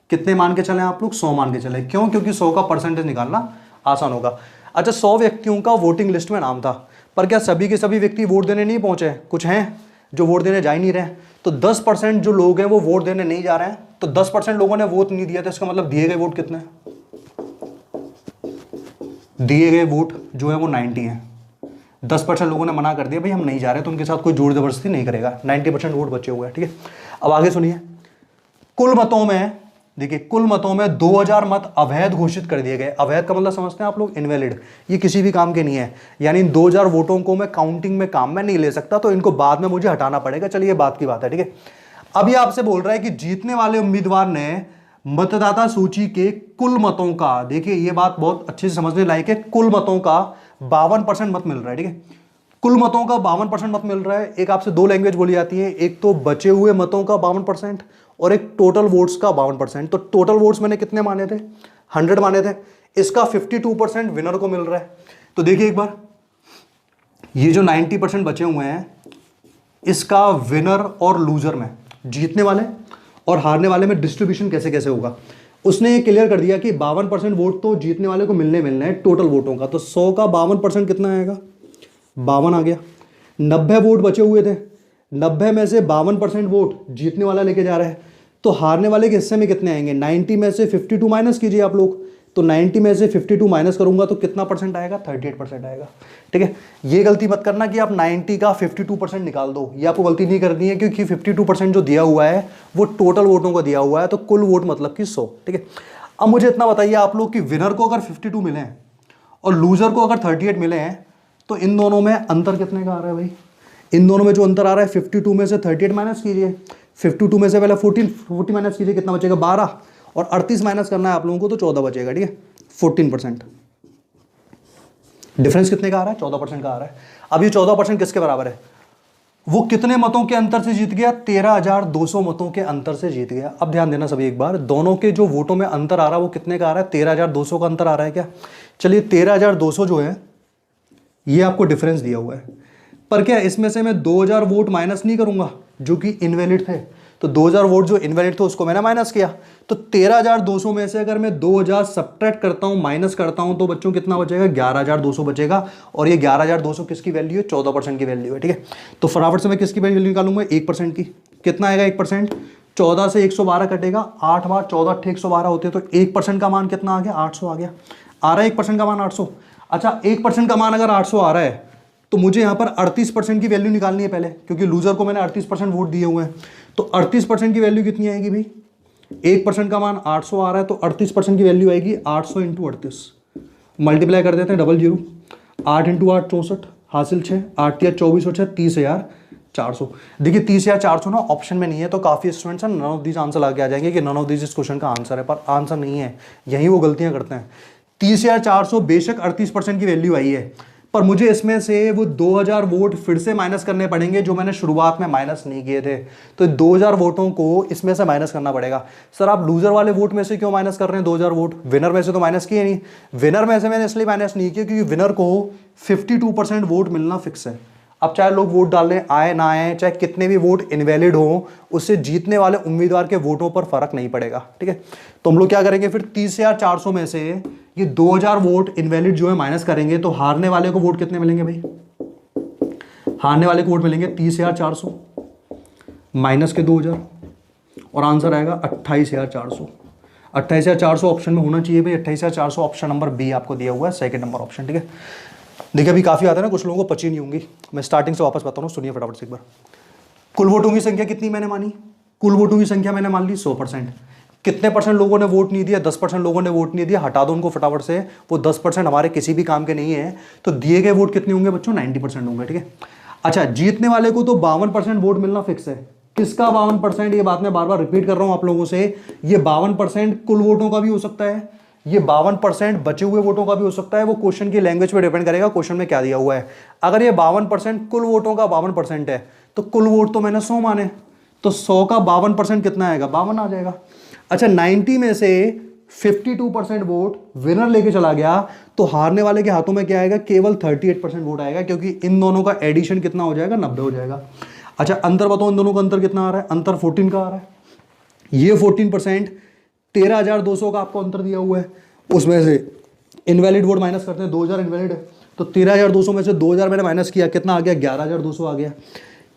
कितने मान के चले आप लोग? 100 मान के चले। क्यों? क्योंकि 100 का परसेंटेज निकालना आसान होगा। अच्छा, 100 व्यक्तियों का वोटिंग लिस्ट में नाम था, पर क्या सभी के सभी व्यक्ति वोट देने नहीं पहुंचे? कुछ हैं जो वोट देने जा ही नहीं रहे। तो 10% जो लोग हैं वो वोट देने नहीं जा रहे हैं। तो 10% लोगों ने वोट नहीं दिया, तो इसका मतलब दिए गए वोट कितने? दिए गए वोट जो है वो 90 हैं। 10% लोगों ने मना कर दिया भाई हम नहीं जा रहे, तो उनके साथ कोई जोर जबरदस्ती नहीं करेगा। 90% वोट बचे हुए हैं। ठीक है, अब आगे सुनिए। कुल मतों में, देखिए कुल मतों में 2000 मत अवैध घोषित कर दिए गए। अवैध का मतलब समझते हैं आप लोग? इनवैलिड। ये किसी भी काम के नहीं है। यानी इन 2000 वोटों को मैं काउंटिंग में काम में नहीं ले सकता, तो इनको बाद में मुझे हटाना पड़ेगा। चलिए ये बात की बात है। ठीक है, अब ये आपसे बोल रहा है कि जीतने वाले उम्मीदवार ने मतदाता सूची के कुल मतों का, देखिए ये बात बहुत अच्छे से समझने लायक है, कुल मतों का 52% मत मिल रहा है। ठीक है, कुल मतों का 52% मत मिल रहा है। एक आपसे 2 लैंग्वेज बोली जाती है, एक तो बचे हुए मतों का 52% और एक टोटल वोट्स का 52%। तो टोटल वोट्स मैंने कितने माने थे? 100 माने थे। इसका 52% विनर को मिल रहा है। तो देखिए एक बार, ये जो 90% बचे हुए हैं, इसका विनर और लूजर में, जीतने वाले और हारने वाले में डिस्ट्रीब्यूशन कैसे कैसे होगा उसने ये क्लियर कर दिया कि 52% वोट तो जीतने वाले को मिलने हैं टोटल वोटों का। तो 100 का 52% कितना आएगा, 52 आ गया। 90 वोट बचे हुए थे, 90 में से 52% वोट जीतने वाला लेके जा रहा है, तो हारने वाले के हिस्से में कितने आएंगे, 90 में से 52 माइनस कीजिए आप लोग। तो 90 में से 52 माइनस करूंगा तो कितना परसेंट आएगा, 38% आएगा। ठीक है, ये गलती मत करना कि आप 90 का 52% निकाल दो, ये आपको गलती नहीं करनी है, क्योंकि 52% जो दिया हुआ है वो टोटल वोटों को दिया हुआ है, तो कुल वोट मतलब कि 100। ठीक है, अब मुझे इतना बताइए आप लोग कि विनर को अगर 52 मिले हैं और लूजर को अगर 38 मिले हैं, तो इन दोनों में अंतर कितने का आ रहा है भाई, इन दोनों में जो अंतर आ रहा है 52 में से 38 माइनस कीजिए, 52 में से पहले 40 माइनस कीजिए, कितना बचेगा 12, और 38 माइनस करना है आप लोगों को तो 14 बचेगा। ठीक है, 14%। डिफरेंस कितने का आ रहा है, 14% का आ रहा है। अब ये 14% किसके बराबर है, वो कितने मतों के अंतर से जीत गया, 13,200 मतों के अंतर से जीत गया। अब ध्यान देना सभी एक बार, दोनों के जो वोटों में अंतर आ रहा है वो कितने का आ रहा है, 13,200 का अंतर आ रहा है क्या। चलिए 13,200 जो है ये आपको डिफरेंस दिया हुआ है, पर क्या इसमें से मैं 2,000 वोट माइनस नहीं करूंगा जो कि इनवैलिड थे, तो 2,000 वोट जो इनवैलिड थे उसको मैंने माइनस किया, तो 13,200 में से अगर मैं 2,000 सब्ट्रैक्ट करता हूं, माइनस करता हूं, तो बच्चों कितना बचेगा, 11,200 बचेगा। और ये 11,200 किसकी वैल्यू है, 14% की वैल्यू है। ठीक है, तो फटाफट से मैं किसकी वैल्यू निकालूंगा, 1% की। कितना आएगा 1%, 14 से 112 कटेगा, 8 बार 14 112 होते हैं, तो 1% का मान कितना आ गया, 800 आ गया। आ रहा है 1% का मान 800। अच्छा, 1% का मान अगर 800 आ रहा है तो मुझे यहां पर 38% की वैल्यू निकालनी है पहले, क्योंकि लूजर को मैंने 38% वोट दिए हुए हैं। तो 38% की वैल्यू कितनी आएगी भाई, 1% का मान 800 आ रहा है, तो 38% की वैल्यू आएगी 800 इंटू 38, मल्टीप्लाई कर देते हैं, डबल जीरो, 8 इंटू 8 64, हासिल 6, 8 या 24 और 6 30,400। देखिए 30,400 ना ऑप्शन में नहीं है, तो काफी students none of these answer लाके आ जाएंगे कि नन ऑफ दीज इस क्वेश्चन का आंसर है, पर आंसर नहीं है, यही वो गलतियां करते हैं। 30,400 बेशक 38% की वैल्यू आई है, पर मुझे इसमें से वो 2,000 वोट फिर से माइनस करने पड़ेंगे जो मैंने शुरुआत में माइनस नहीं किए थे, तो 2,000 वोटों को इसमें से माइनस करना पड़ेगा। सर आप लूजर वाले वोट में से क्यों माइनस कर रहे हैं 2,000 वोट, विनर में से तो माइनस किए नहीं। विनर में से मैंने इसलिए माइनस नहीं किया क्योंकि विनर को 52% वोट मिलना फिक्स है। अब चाहे लोग वोट डालने आए ना आए, चाहे कितने भी वोट इनवैलिड हो, उससे जीतने वाले उम्मीदवार के वोटों पर फर्क नहीं पड़ेगा। ठीक है, तो हम लोग क्या करेंगे फिर, 30,400 में से ये 2,000 वोट इनवैलिड जो है माइनस करेंगे, तो हारने वाले को वोट कितने मिलेंगे भाई, हारने वाले को वोट मिलेंगे 30,400 माइनस के 2,000, और आंसर आएगा 28,400। 28,400 ऑप्शन में होना चाहिए भाई, 28,400 ऑप्शन नंबर बी आपको दिया हुआ है, सेकंड नंबर ऑप्शन। ठीक है, देखिए अभी काफ़ी आता है ना, कुछ लोगों को पची नहीं होंगी, मैं स्टार्टिंग से वापस बताता हूँ, सुनिए फटाफट से एक बार। कुल वोटों की संख्या कितनी मैंने मानी, कुल वोटों की संख्या मैंने मान ली 100%। कितने परसेंट लोगों ने वोट नहीं दिया, 10% लोगों ने वोट नहीं दिया, हटा दो उनको फटाफट से, वो 10% हमारे किसी भी काम के नहीं है, तो दिए गए वोट कितने होंगे बच्चों, 90% होंगे। ठीक है, अच्छा जीतने वाले को तो 52% वोट मिलना फिक्स है। किसका 52%, ये बात मैं बार बार रिपीट कर रहा हूं आप लोगों से, ये 52% कुल वोटों का भी हो सकता है, ये 52% बचे हुए वोटों का भी हो सकता है, वो क्वेश्चन की लैंग्वेज पे डिपेंड करेगा, क्वेश्चन में क्या दिया हुआ है। अगर ये 52% कुल वोटों का 52% है, तो कुल वोट तो मैंने 100 माने, तो 100 का 52% कितना आएगा, 52 आ जाएगा। अच्छा 90 में से 52% वोट विनर लेके चला गया, तो हारने वाले के हाथों में क्या आएगा, केवल 38% वोट आएगा, क्योंकि इन दोनों का एडिशन कितना हो जाएगा, 90 हो जाएगा। अच्छा अंतर बताओ, इन दोनों का अंतर कितना आ रहा है, अंतर 14 का आ रहा है। ये 14% 13,200 का आपको अंतर दिया हुआ है, उसमें से इनवैलिड वोट माइनस करते हैं, 2,000 इनवैलिड है, तो 13,200 में से 2,000 मैंने माइनस किया, कितना आ गया, 11,200 आ गया।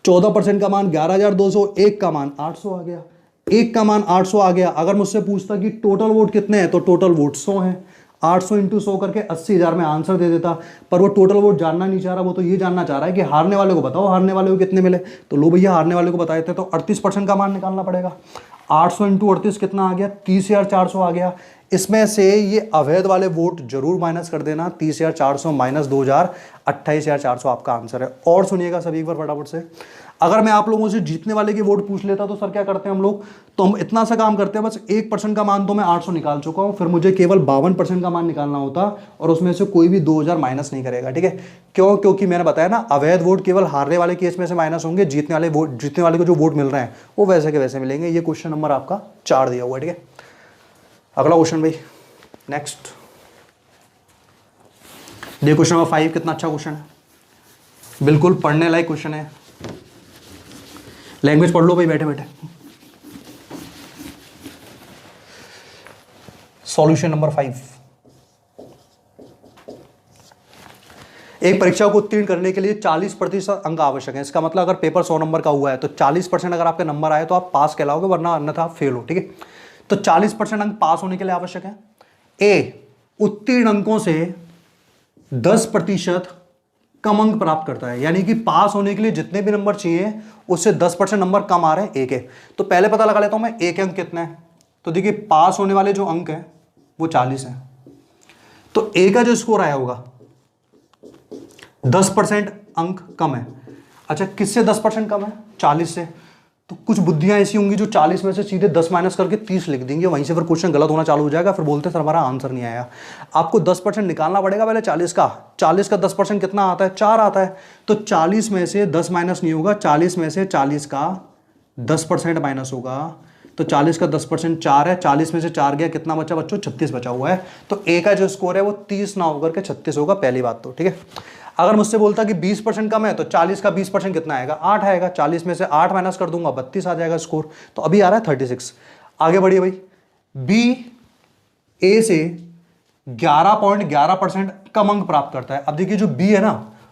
14% का मान 11,200, एक का मान 800 आ गया, एक का मान 800 आ गया। अगर मुझसे पूछता कि टोटल वोट कितने हैं, तो टोटल वोट 100 हैं, 800 इंटू 100 करके 80,000 में आंसर दे देता, पर वो टोटल वोट जानना नहीं चाह रहा, वो तो ये जानना चाह रहा है कि हारने वाले को बताओ, हारने वाले को कितने मिले। तो लो भैया हारने वाले को बताए थे, तो 38% का मान निकालना पड़ेगा। 800 इंटू 38 कितना आ गया, 30,400 आ गया। इसमें से ये अवैध वाले वोट जरूर माइनस कर देना, 30,400 माइनस 2,000, 28,400 आपका आंसर है। और सुनिएगा सभी एक बार फटाफट से, अगर मैं आप लोगों से जीतने वाले के वोट पूछ लेता तो सर क्या करते हैं हम लोग, तो हम इतना सा काम करते हैं, बस 1% का मान तो मैं 800 निकाल चुका हूं, फिर मुझे केवल 52% का मान निकालना होता, और उसमें से कोई भी 2,000 माइनस नहीं करेगा। ठीक है, क्यों, क्योंकि मैंने बताया ना, अवैध वोट केवल हारने वाले केस में से माइनस होंगे, जीतने वाले को जो वोट मिल रहे हैं वो वैसे के वैसे मिलेंगे। ये क्वेश्चन नंबर आपका 4 दिया हुआ है। ठीक है, अगला क्वेश्चन भाई, नेक्स्ट देखो क्वेश्चन नंबर 5, कितना अच्छा क्वेश्चन है, बिल्कुल पढ़ने लायक क्वेश्चन है। लैंग्वेज पढ़ लो भाई बैठे बैठे। सॉल्यूशन नंबर 5, एक परीक्षा को उत्तीर्ण करने के लिए 40% अंक आवश्यक है। इसका मतलब अगर पेपर 100 नंबर का हुआ है तो 40% अगर आपके नंबर आए तो आप पास कहलाओगे, वरना अन्यथा आप फेल हो। ठीक है, तो 40% अंक पास होने के लिए आवश्यक है। ए उत्तीर्ण अंकों से 10% कम अंक प्राप्त करता है, यानी कि पास होने के लिए जितने भी नंबर चाहिए उससे 10% नंबर कम आ रहे हैं ए के। तो पहले पता लगा लेता हूं मैं ए के अंक कितने हैं। तो देखिए पास होने वाले जो अंक हैं वो 40 हैं, तो ए का जो स्कोर आया होगा 10% अंक कम है। अच्छा किससे 10% कम है? 40 से। तो कुछ बुद्धियां ऐसी होंगी जो 40 में से सीधे 10 माइनस करके 30 लिख देंगे, वहीं से फिर क्वेश्चन गलत होना चालू हो जाएगा, फिर बोलते सर हमारा आंसर नहीं आया। आपको 10% निकालना पड़ेगा पहले 40 का। 40 का 10% कितना आता है? 4 आता है। तो 40 में से 10 माइनस नहीं होगा, 40 में से 40 का 10% माइनस होगा। तो 40 का 10% 4 है, 40 में से 4 गया, कितना बचा बच्चों? 36 बचा हुआ है। तो ए का जो स्कोर है वो 30 ना होकर के 36 होगा, पहली बात तो। ठीक है, अगर मुझसे बोलता कि 20% कम है तो 40 का 20% कितना आएगा? 8 आएगा। 40 में से 8 माइनस कर दूंगा, 32 आ जाएगा स्कोर। तो अभी आ रहा है 36। आगे बढ़िए भाई, बी ए से 11.11% कम अंक प्राप्त करता है। अब देखिए जो बी है ना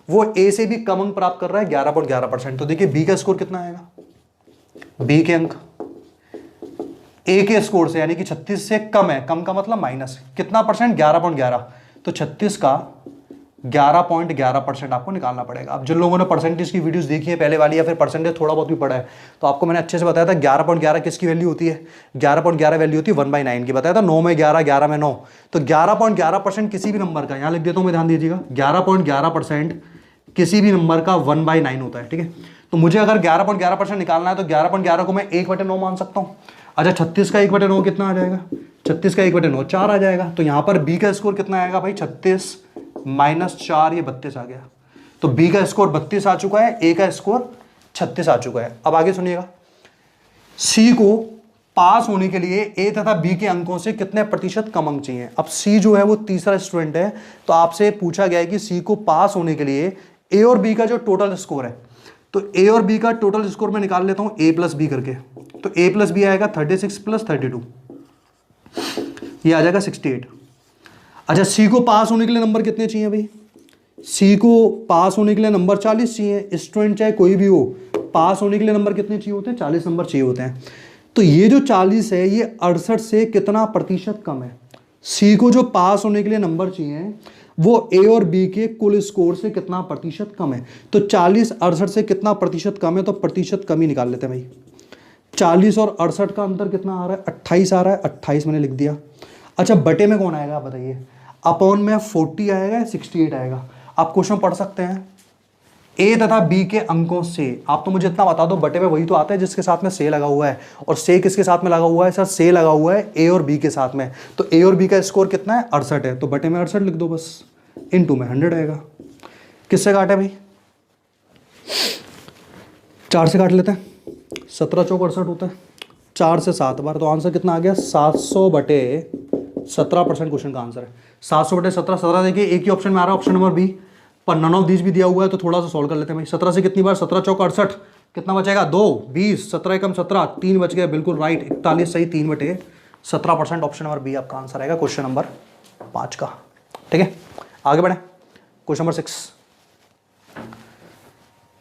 वो ए से भी कम अंक प्राप्त कर रहा है 11.11%। तो देखिए बी का स्कोर कितना आएगा? बी के अंक ए के स्कोर से यानी कि 36 से कम है, कम का मतलब माइनस, कितना परसेंट? 11.11। तो 36 का 11.11% आपको निकालना पड़ेगा। अब जिन लोगों ने परसेंटेज की वीडियोस देखी है पहले वाली, या फिर परसेंटेज थोड़ा बहुत भी पढ़ा है, तो आपको मैंने अच्छे से बताया था 11.11 किसकी वैल्यू होती है? 11.11 वैल्यू होती है 1/9 की। बताया था 9 में 11, 11 में 9। तो 11.11% किसी भी नंबर का, यहां लिख देता हूं मैं, ध्यान दीजिएगा, 11.11% किसी भी नंबर का 1/9 होता है। ठीक है, तो मुझे अगर 11.11% निकालना है तो 11.11 को मैं 1/9 मान सकता हूं। अच्छा 36 का 1/9 कितना आ जाएगा? 36 का 1/9 4 आ जाएगा। तो यहां पर बी का स्कोर कितना आएगा भाई? 36 माइनस 4, ये 32 आ गया। तो बी का स्कोर 32 आ चुका है, ए का स्कोर 36 आ चुका है। अब आगे सुनिएगा, सी को पास होने के लिए ए तथा बी के अंकों से कितने प्रतिशत कम अंक चाहिए? अब सी जो है वो तीसरा स्टूडेंट है, तो आपसे पूछा गया है कि सी को पास होने के लिए ए और बी का जो टोटल स्कोर है, तो ए और बी का टोटल स्कोर मैं निकाल लेता हूं ए प्लस बी करके। तो ए प्लस बी आएगा 36 प्लस 32, ये आ जाएगा 68। अच्छा सी को पास होने के लिए नंबर कितने चाहिए भाई? सी को पास होने के लिए नंबर 40 चाहिए। स्टूडेंट चाहे कोई भी हो, पास होने के लिए नंबर कितने चाहिए होते हैं? 40 नंबर चाहिए होते हैं। तो ये जो 40 है ये 68 से कितना प्रतिशत कम है? सी को जो पास होने के लिए नंबर चाहिए वो ए और बी के कुल स्कोर से कितना प्रतिशत कम है? तो 40 68 से कितना प्रतिशत कम है? तो प्रतिशत कम ही निकाल लेते हैं भाई। 40 और 68 का अंतर कितना आ रहा है? 28 आ रहा है। 28 मैंने लिख दिया। अच्छा बटे में कौन आएगा आप बताइए? अपॉन में 40 आएगा या 68 आएगा? आप क्वेश्चन पढ़ सकते हैं, ए तथा बी के अंकों से। आप तो मुझे इतना बता दो, बटे में वही तो आता है जिसके साथ में से लगा हुआ है। और से किसके साथ में लगा हुआ है? सर से लगा हुआ है ए और बी के साथ में। तो ए और बी का स्कोर कितना है? 68 है। तो बटे में 68 लिख दो बस, इनटू में 100 आएगा। किससे काटे भाई? 4 से काट लेते हैं। 17 चौक 68 होता है, 4 से 7 बार। तो आंसर कितना आ गया? 700 बटे 17% क्वेश्चन का आंसर है 700 बटे 17। 17 देखिए एक ही ऑप्शन में आ रहा है, ऑप्शन नंबर बी, पर नन ऑफ दीज भी दिया हुआ है, तो थोड़ा सा सॉल्व कर लेते हैं भाई। 17 से कितनी बार? 17 चौक 68, कितना बचेगा? 2, 20, 17 एकम 17, 3 बच गया, बिल्कुल राइट, 41 सही, 3 बटे 17%, ऑप्शन नंबर बी आपका आंसर आएगा क्वेश्चन नंबर 5 का। ठीक है, आगे बढ़े। क्वेश्चन नंबर 6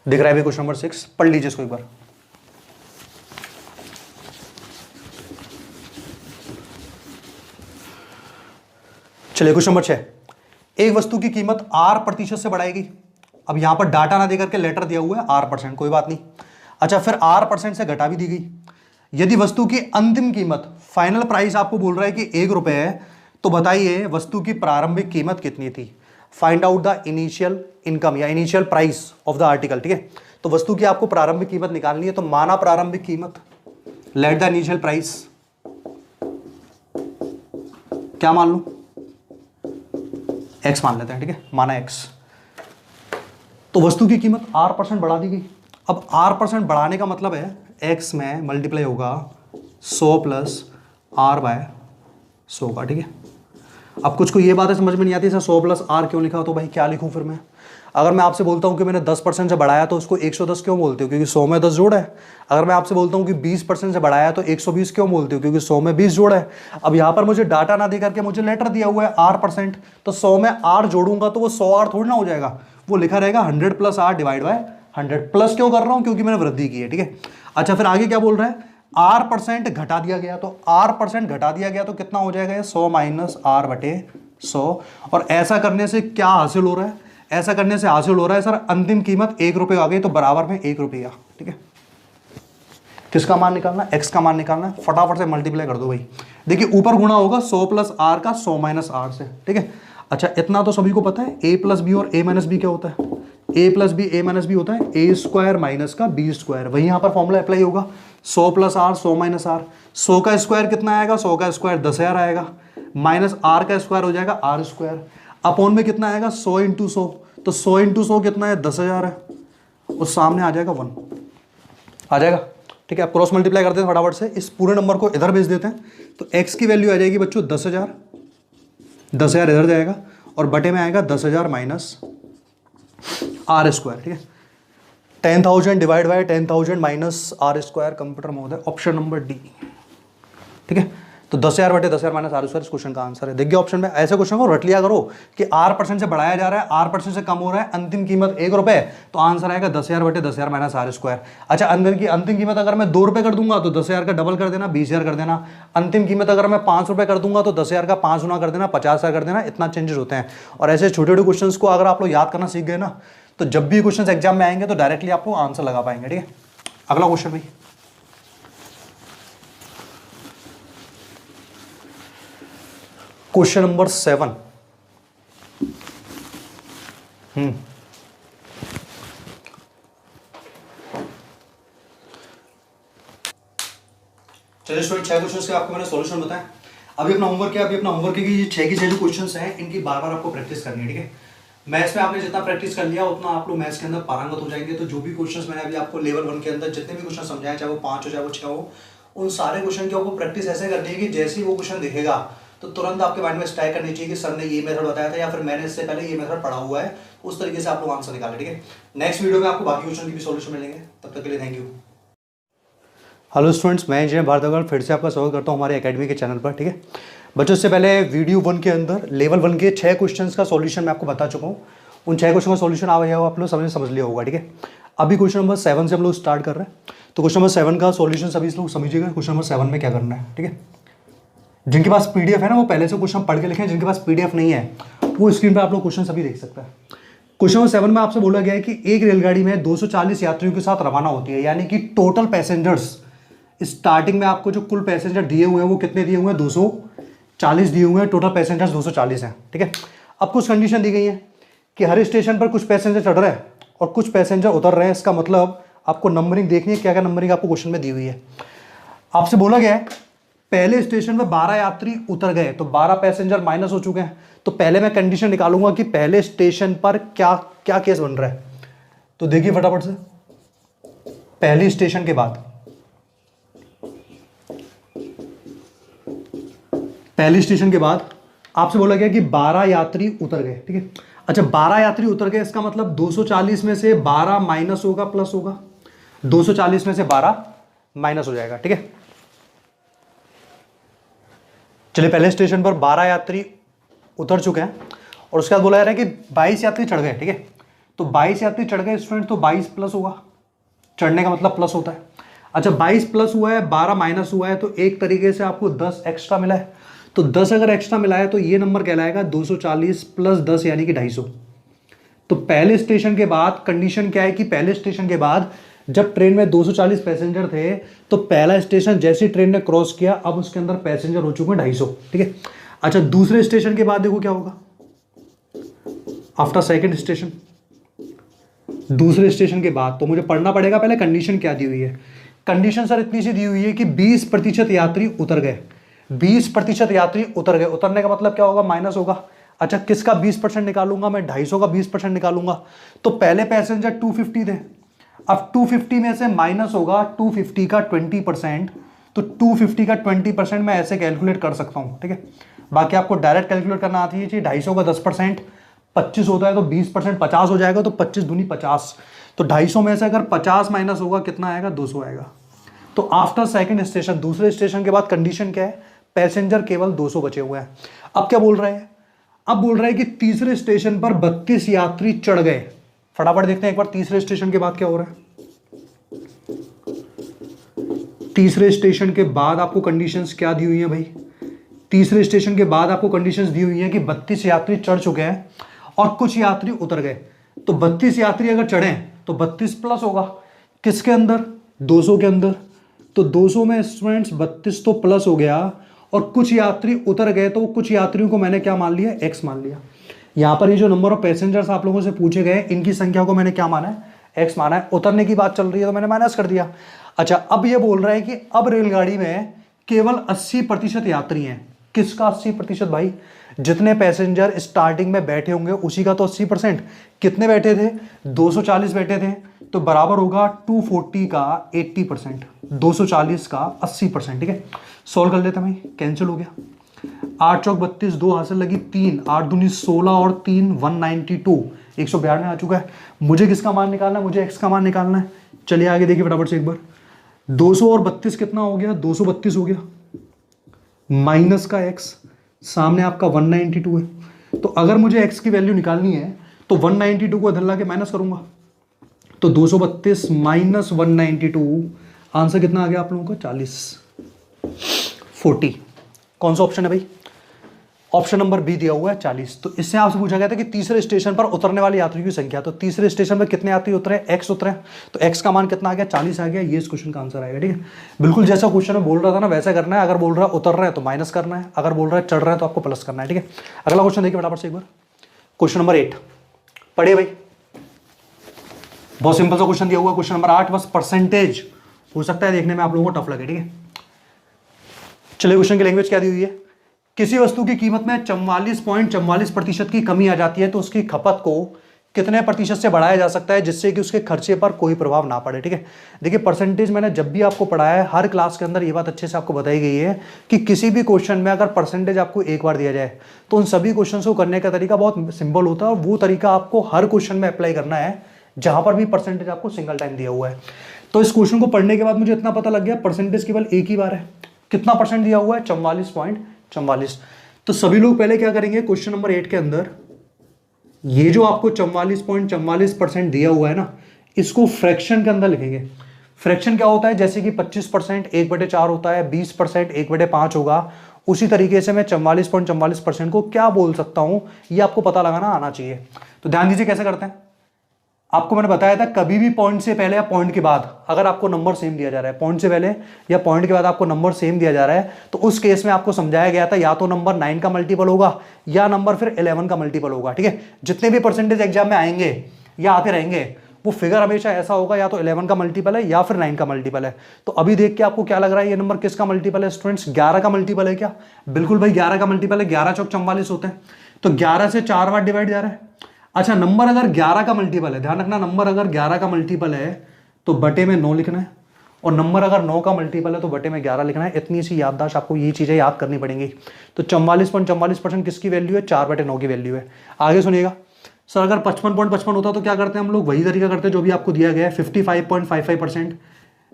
दिख रहा है भाई, क्वेश्चन नंबर 6 पढ़ लीजिए इसको एक बार। चलिए क्वेश्चन नंबर 6, एक वस्तु की कीमत R% से बढ़ाएगी। अब यहां पर डाटा ना देकर के लेटर दिया हुआ है R%, कोई बात नहीं। अच्छा फिर R% से घटा भी दी गई। यदि वस्तु की अंतिम कीमत, फाइनल प्राइस आपको बोल रहा है कि 1 रुपए है, तो बताइए वस्तु की प्रारंभिक कीमत कितनी थी? Find out the initial income या initial price of the article. ठीक है, तो वस्तु की आपको प्रारंभिक कीमत निकालनी है। तो माना प्रारंभिक कीमत, लेट द इनिशियल प्राइस, क्या मान लूं? x मान लेते हैं। ठीक है, माना x। तो वस्तु की कीमत R% बढ़ा दी गई। अब R% बढ़ाने का मतलब है x में मल्टीप्लाई होगा 100 प्लस R बाय 100 का। ठीक है, अब कुछ को ये बातें समझ में नहीं आती सर 100 प्लस R क्यों लिखा, तो भाई क्या लिखूं फिर मैं? अगर मैं आपसे बोलता हूँ कि मैंने 10% से बढ़ाया तो उसको 110 क्यों बोलते हो, क्योंकि 100 में 10 जोड़ा है। अगर मैं आपसे बोलता हूँ कि 20% से बढ़ाया तो 120 क्यों बोलते हो, क्योंकि 100 में 20 जोड़ा है। अब यहाँ पर मुझे डाटा ना दे करके मुझे लेटर दिया हुआ है R%, तो 100 में R जोड़ूंगा तो वो 100R थोड़ी ना हो जाएगा, वो लिखा रहेगा 100 + R डिवाइड बाय 100। प्लस क्यों कर रहा हूँ, क्योंकि मैंने वृद्धि की है, ठीक है। अच्छा फिर आगे क्या बोल रहा है, R% घटा दिया गया, तो R% घटा दिया गया तो कितना हो जाएगा, 100 - R/100। और ऐसा करने से क्या हासिल हो रहा है, ऐसा करने से हासिल हो रहा है सर अंतिम कीमत 1 रुपये आ गई, तो बराबर में 1 रुपया, ठीक है। किसका मान निकालना है, x का मान निकालना है, फटाफट से मल्टीप्लाई कर दो भाई। देखिए ऊपर गुणा होगा 100 + R का 100 - R से, ठीक है। अच्छा इतना तो सभी को पता है, a + b और a - b क्या होता है, a + b a - b होता है a² - का b²। वही यहाँ पर फॉर्मूला अप्लाई होगा, 100 + R 100 - R। 100 का स्क्वायर कितना आएगा, 100 का स्क्वायर 10,000 आएगा, माइनस R का स्क्वायर हो जाएगा R²। अपॉन में कितना आएगा, 100 × 100, तो 100 × 100 कितना है, 10,000 है, और सामने आ जाएगा 1 आ जाएगा, ठीक है। आप क्रॉस मल्टीप्लाई करते हैं फटाफट से, इस पूरे नंबर को इधर भेज देते हैं, तो x की वैल्यू आ जाएगी बच्चों 10,000, 10,000 इधर जाएगा और बटे में आएगा 10,000 - R², ठीक है। 10,000 डिवाइड बाय 10,000 - R², कंप्यूटर महोदय ऑप्शन नंबर डी, ठीक है। तो 10,000 बटे 10,000 - R² इस क्वेश्चन का आंसर है। देखिए ऑप्शन में ऐसे क्वेश्चन को रट लिया करो कि R% से बढ़ाया जा रहा है, R% से कम हो रहा है, अंतिम कीमत 1 रुपये, तो आंसर आएगा 10,000 बटे 10,000 - R²। अच्छा अंदर की अंतिम कीमत अगर मैं 2 रुपये कर दूंगा तो 10,000 का डबल कर देना, 20,000 कर देना। अंतिम कीमत अगर मैं 5 रुपये कर दूंगा तो 10,000 का 5 गुना कर देना, 50,000 कर देना। इतना चेंजेस होते हैं, और ऐसे छोटे छोटे क्वेश्चन को अगर आप लोग याद करना सीख गए ना, तो जब भी क्वेश्चन एग्जाम में आएंगे तो डायरेक्टली आपको आंसर लगा पाएंगे, ठीक है। अगला क्वेश्चन भाई, क्वेश्चन नंबर 7। चलिए स्टूडेंट 6 क्वेश्चंस के आपको मैंने सॉल्यूशन बताया। अभी अपना होमवर्क क्या, अभी अपना होमवर्क है कि ये 6 के 6 जो क्वेश्चंस हैं इनकी बार बार आपको प्रैक्टिस करनी है, ठीक है। मैथ्स में आपने जितना प्रैक्टिस कर लिया उतना आप लोग मैथ्स के अंदर पारंगत हो जाएंगे। तो जो भी क्वेश्चंस मैंने अभी आपको लेवल 1 के अंदर जितने भी क्वेश्चन समझाए, चाहे वो 5 हो चाहे वो 6 हो, उन सारे क्वेश्चन की आपको प्रैक्टिस ऐसे करनी है कि जैसे ही वो क्वेश्चन दिखेगा तो तुरंत आपके माइंड में स्ट्राइक करनी चाहिए कि सर ने ये मेथड बताया था या फिर मैंने इससे पहले ये मेथड पढ़ा हुआ है, उस तरीके से आप लोग आंसर निकालें, ठीक है। नेक्स्ट वीडियो में आपको बाकी क्वेश्चन की भी सॉल्यूशन मिलेंगे, तब तक के लिए थैंक यू। हेलो स्टूडेंट्स, मैं इंजीनियर भारत अग्रवाल फिर से आपका स्वागत करता हूँ हमारे एकेडमी के चैनल पर, ठीक है। बच्चों इससे पहले वीडियो 1 के अंदर लेवल 1 के 6 क्वेश्चंस का सॉल्यूशन मैं आपको बता चुका हूँ। उन 6 क्वेश्चन का सॉल्यूशन आप लोग समझ लिया होगा, ठीक है। अभी क्वेश्चन नंबर 7 से हम लोग स्टार्ट कर रहे हैं। तो क्वेश्चन नंबर 7 का सॉल्यूशन सभी लोग समझिएगा, क्वेश्चन नंबर 7 में क्या करना है, ठीक है। जिनके पास पीडीएफ है ना वो पहले से क्वेश्चन पढ़ के लिखें, जिनके पास पीडीएफ नहीं है वो स्क्रीन पर आप लोग क्वेश्चन सभी देख सकते हैं। क्वेश्चन नंबर 7 में आपसे बोला गया है कि एक रेलगाड़ी में 240 यात्रियों के साथ रवाना होती है, यानी कि टोटल पैसेंजर्स स्टार्टिंग में आपको जो कुल पैसेंजर दिए हुए हैं वो कितने दिए हुए हैं, 240 दिए हुए हैं, टोटल पैसेंजर्स 240 हैं, ठीक है। अब कुछ कंडीशन दी गई है कि हर स्टेशन पर कुछ पैसेंजर चढ़ रहे हैं और कुछ पैसेंजर उतर रहे हैं। इसका मतलब आपको नंबरिंग देखनी है, क्या क्या नंबरिंग आपको क्वेश्चन में दी हुई है। आपसे बोला गया है पहले स्टेशन पर 12 यात्री उतर गए तो 12 पैसेंजर माइनस हो चुके हैं। तो पहले मैं कंडीशन निकालूंगा कि पहले स्टेशन पर क्या क्या केस बन रहा है। तो देखिए फटाफट से, पहले स्टेशन के बाद पहले स्टेशन के बाद आपसे बोला गया कि 12 यात्री उतर गए, ठीक है। अच्छा 12 यात्री उतर गए, इसका मतलब 240 में से 12 माइनस होगा प्लस होगा, 240 में से 12 माइनस हो जाएगा, ठीक है। चलिए पहले स्टेशन पर 12 यात्री उतर चुके हैं और उसके बाद बोला जा रहा है कि 22 यात्री चढ़ गए, ठीक है। तो 22 यात्री चढ़ गए स्टूडेंट, तो 22 प्लस होगा, चढ़ने का मतलब प्लस होता है। अच्छा 22 प्लस हुआ है, 12 माइनस हुआ है, तो एक तरीके से आपको 10 एक्स्ट्रा मिला है। तो 10 अगर एक्स्ट्रा मिला है तो ये नंबर कहलाएगा 240 प्लस 10 यानी कि 250। तो पहले स्टेशन के बाद कंडीशन क्या है कि पहले स्टेशन के बाद जब ट्रेन में 240 पैसेंजर थे तो पहला स्टेशन जैसे ट्रेन ने क्रॉस किया अब उसके अंदर पैसेंजर हो चुके हैं 250, ठीक है। अच्छा दूसरे स्टेशन के बाद देखो क्या होगा, आफ्टर सेकंड स्टेशन, दूसरे स्टेशन के बाद तो मुझे पढ़ना पड़ेगा पहले कंडीशन क्या दी हुई है। कंडीशन सर इतनी सी दी हुई है कि 20% यात्री उतर गए, 20% यात्री उतर गए, उतरने का मतलब क्या होगा, माइनस होगा। अच्छा किसका 20% निकालूंगा मैं, 250 का 20% निकालूंगा। तो पहले पैसेंजर 250 थे, अब 250 में से माइनस होगा 250 का 20%, तो 250 का 20% मैं ऐसे कैलकुलेट कर सकता हूं, ठीक है। बाकी आपको डायरेक्ट कैलकुलेट करना आती है, 250 का 10% 25 होता है तो 20% 50 हो जाएगा, तो 25 दूनी 50, तो 250 में से अगर 50 माइनस होगा कितना आएगा, 200 आएगा। तो आफ्टर सेकंड स्टेशन, दूसरे स्टेशन के बाद कंडीशन क्या है, पैसेंजर केवल 200 बचे हुए हैं। अब क्या बोल रहे हैं, अब बोल रहे हैं कि तीसरे स्टेशन पर 32 यात्री चढ़ गए। फटाफट देखते हैं एक बार तीसरे स्टेशन के बाद क्या हो रहा है। तीसरे स्टेशन के बाद आपको कंडीशंस क्या दी हुई है भाई, तीसरे स्टेशन के बाद आपको कंडीशंस दी हुई है कि 32 यात्री चढ़ चुके हैं और कुछ यात्री उतर गए। तो 32 यात्री अगर चढ़े तो 32 प्लस होगा किसके अंदर, 200 के अंदर। तो 200 में स्टूडेंट्स 32 तो प्लस हो गया और कुछ यात्री उतर गए, तो कुछ यात्रियों को मैंने क्या मान लिया, एक्स मान लिया। यहां पर ये जो नंबर ऑफ पैसेंजर्स आप लोगों से पूछे गए इनकी संख्या को मैंने क्या माना है, एक्स माना है। उतरने की बात चल रही है तो मैंने माइनस कर दिया। अच्छा, अब ये बोल रहा है कि अब रेलगाड़ी में केवल 80% यात्री हैं। किसका 80% भाई, जितने पैसेंजर स्टार्टिंग में बैठे होंगे उसी का तो 80%। कितने बैठे थे, 240 बैठे थे, तो बराबर होगा 240 का 80%, 240 का 80%। ठीक है, सॉल्व कर लेते हैं भाई, कैंसिल हो गया। 8 चौक 32, 2 हाथ से लगी 3, 8 दूनी 16 और 3 192, 192 आ चुका है। मुझे किसका मान निकालना है, मुझे एक्स का मान निकालना है। चलिए आगे देखिए फटाफट से एक बार, 200 और 32 कितना हो गया, 232 हो गया, माइनस का एक्स, सामने आपका 192 है। तो अगर मुझे एक्स की वैल्यू निकालनी है तो 192 को इधर ला के माइनस करूंगा, तो 232 माइनस 192, आंसर कितना आ गया आप लोगों का, 40। कौन सा ऑप्शन है भाई, ऑप्शन नंबर बी दिया हुआ है 40। तो इससे आपसे पूछा गया था कि तीसरे स्टेशन पर उतरने वाले यात्रियों की संख्या, तो तीसरे स्टेशन पर कितने यात्री उतरे, एक्स उतरे, तो एक्स का मान कितना आ गया, 40 आ गया। ये इस क्वेश्चन का आंसर आएगा। ठीक है, बिल्कुल जैसा क्वेश्चन में बोल रहा था ना वैसा करना है। अगर बोल रहा है उतर रहे हैं तो माइनस करना है, अगर बोल रहा है चढ़ रहे हैं तो आपको प्लस करना है। ठीक है, अगला क्वेश्चन देखिए फटाफट से एक बार, क्वेश्चन नंबर 8 पढ़िए भाई। बहुत सिंपल सा क्वेश्चन दिया हुआ है, क्वेश्चन नंबर 8, बस परसेंटेज हो सकता है देखने में आप लोगों को टफ लगे। ठीक है, चलिए क्वेश्चन की लैंग्वेज क्या दी हुई है, किसी वस्तु की कीमत में 44.44% की कमी आ जाती है तो उसकी खपत को कितने प्रतिशत से बढ़ाया जा सकता है जिससे कि उसके खर्चे पर कोई प्रभाव ना पड़े। ठीक है, देखिए परसेंटेज मैंने जब भी आपको पढ़ाया है हर क्लास के अंदर ये बात अच्छे से आपको बताई गई है कि किसी भी क्वेश्चन में अगर परसेंटेज आपको एक बार दिया जाए तो उन सभी क्वेश्चन को करने का तरीका बहुत सिंपल होता है और वो तरीका आपको हर क्वेश्चन में अप्लाई करना है जहां पर भी परसेंटेज आपको सिंगल टाइम दिया हुआ है। तो इस क्वेश्चन को पढ़ने के बाद मुझे इतना पता लग गया परसेंटेज केवल एक ही बार है। कितना परसेंट दिया हुआ है, 44.44। तो सभी लोग पहले क्या करेंगे, क्वेश्चन नंबर 8 के अंदर ये जो आपको 44.44% दिया हुआ है ना, इसको फ्रैक्शन के अंदर लिखेंगे। फ्रैक्शन क्या होता है, जैसे कि 25% 1/4 होता है, 20% 1/5 होगा, उसी तरीके से मैं 44.44% को क्या बोल सकता हूं, ये आपको पता लगाना आना चाहिए। तो ध्यान दीजिए कैसे करते हैं। आपको मैंने बताया था कभी भी पॉइंट से पहले या पॉइंट के बाद अगर आपको नंबर सेम दिया जा रहा है, पॉइंट से पहले या पॉइंट के बाद आपको नंबर सेम दिया जा रहा है, तो उस केस में आपको समझाया गया था या तो नंबर 9 का मल्टीपल होगा या नंबर फिर 11 का मल्टीपल होगा। ठीक है, जितने भी परसेंटेज एग्जाम में आएंगे या आते रहेंगे वो फिगर हमेशा ऐसा होगा या तो 11 का मल्टीपल है या फिर 9 का मल्टीपल है। तो अभी देख के आपको क्या लग रहा है ये नंबर किसका मल्टीपल है स्टूडेंट्स, 11 का मल्टीपल है क्या? बिल्कुल भाई 11 का मल्टीपल है, 11 चौक 44 होते हैं, तो 11 से 4 बार डिवाइड जा रहा है। अच्छा, नंबर अगर 11 का मल्टीपल है, ध्यान रखना नंबर अगर 11 का मल्टीपल है तो बटे में 9 लिखना है, और नंबर अगर 9 का मल्टीपल है तो बटे में 11 लिखना है। इतनी सी याददाश्त आपको ये चीजें याद करनी पड़ेंगी। तो 44.44% किसकी वैल्यू है, 4/9 की वैल्यू है। आगे सुनिएगा सर, अगर 55.55 होता तो क्या करते हैं हम लोग, वही तरीका करते हैं जो भी आपको दिया गया है, 55.55%।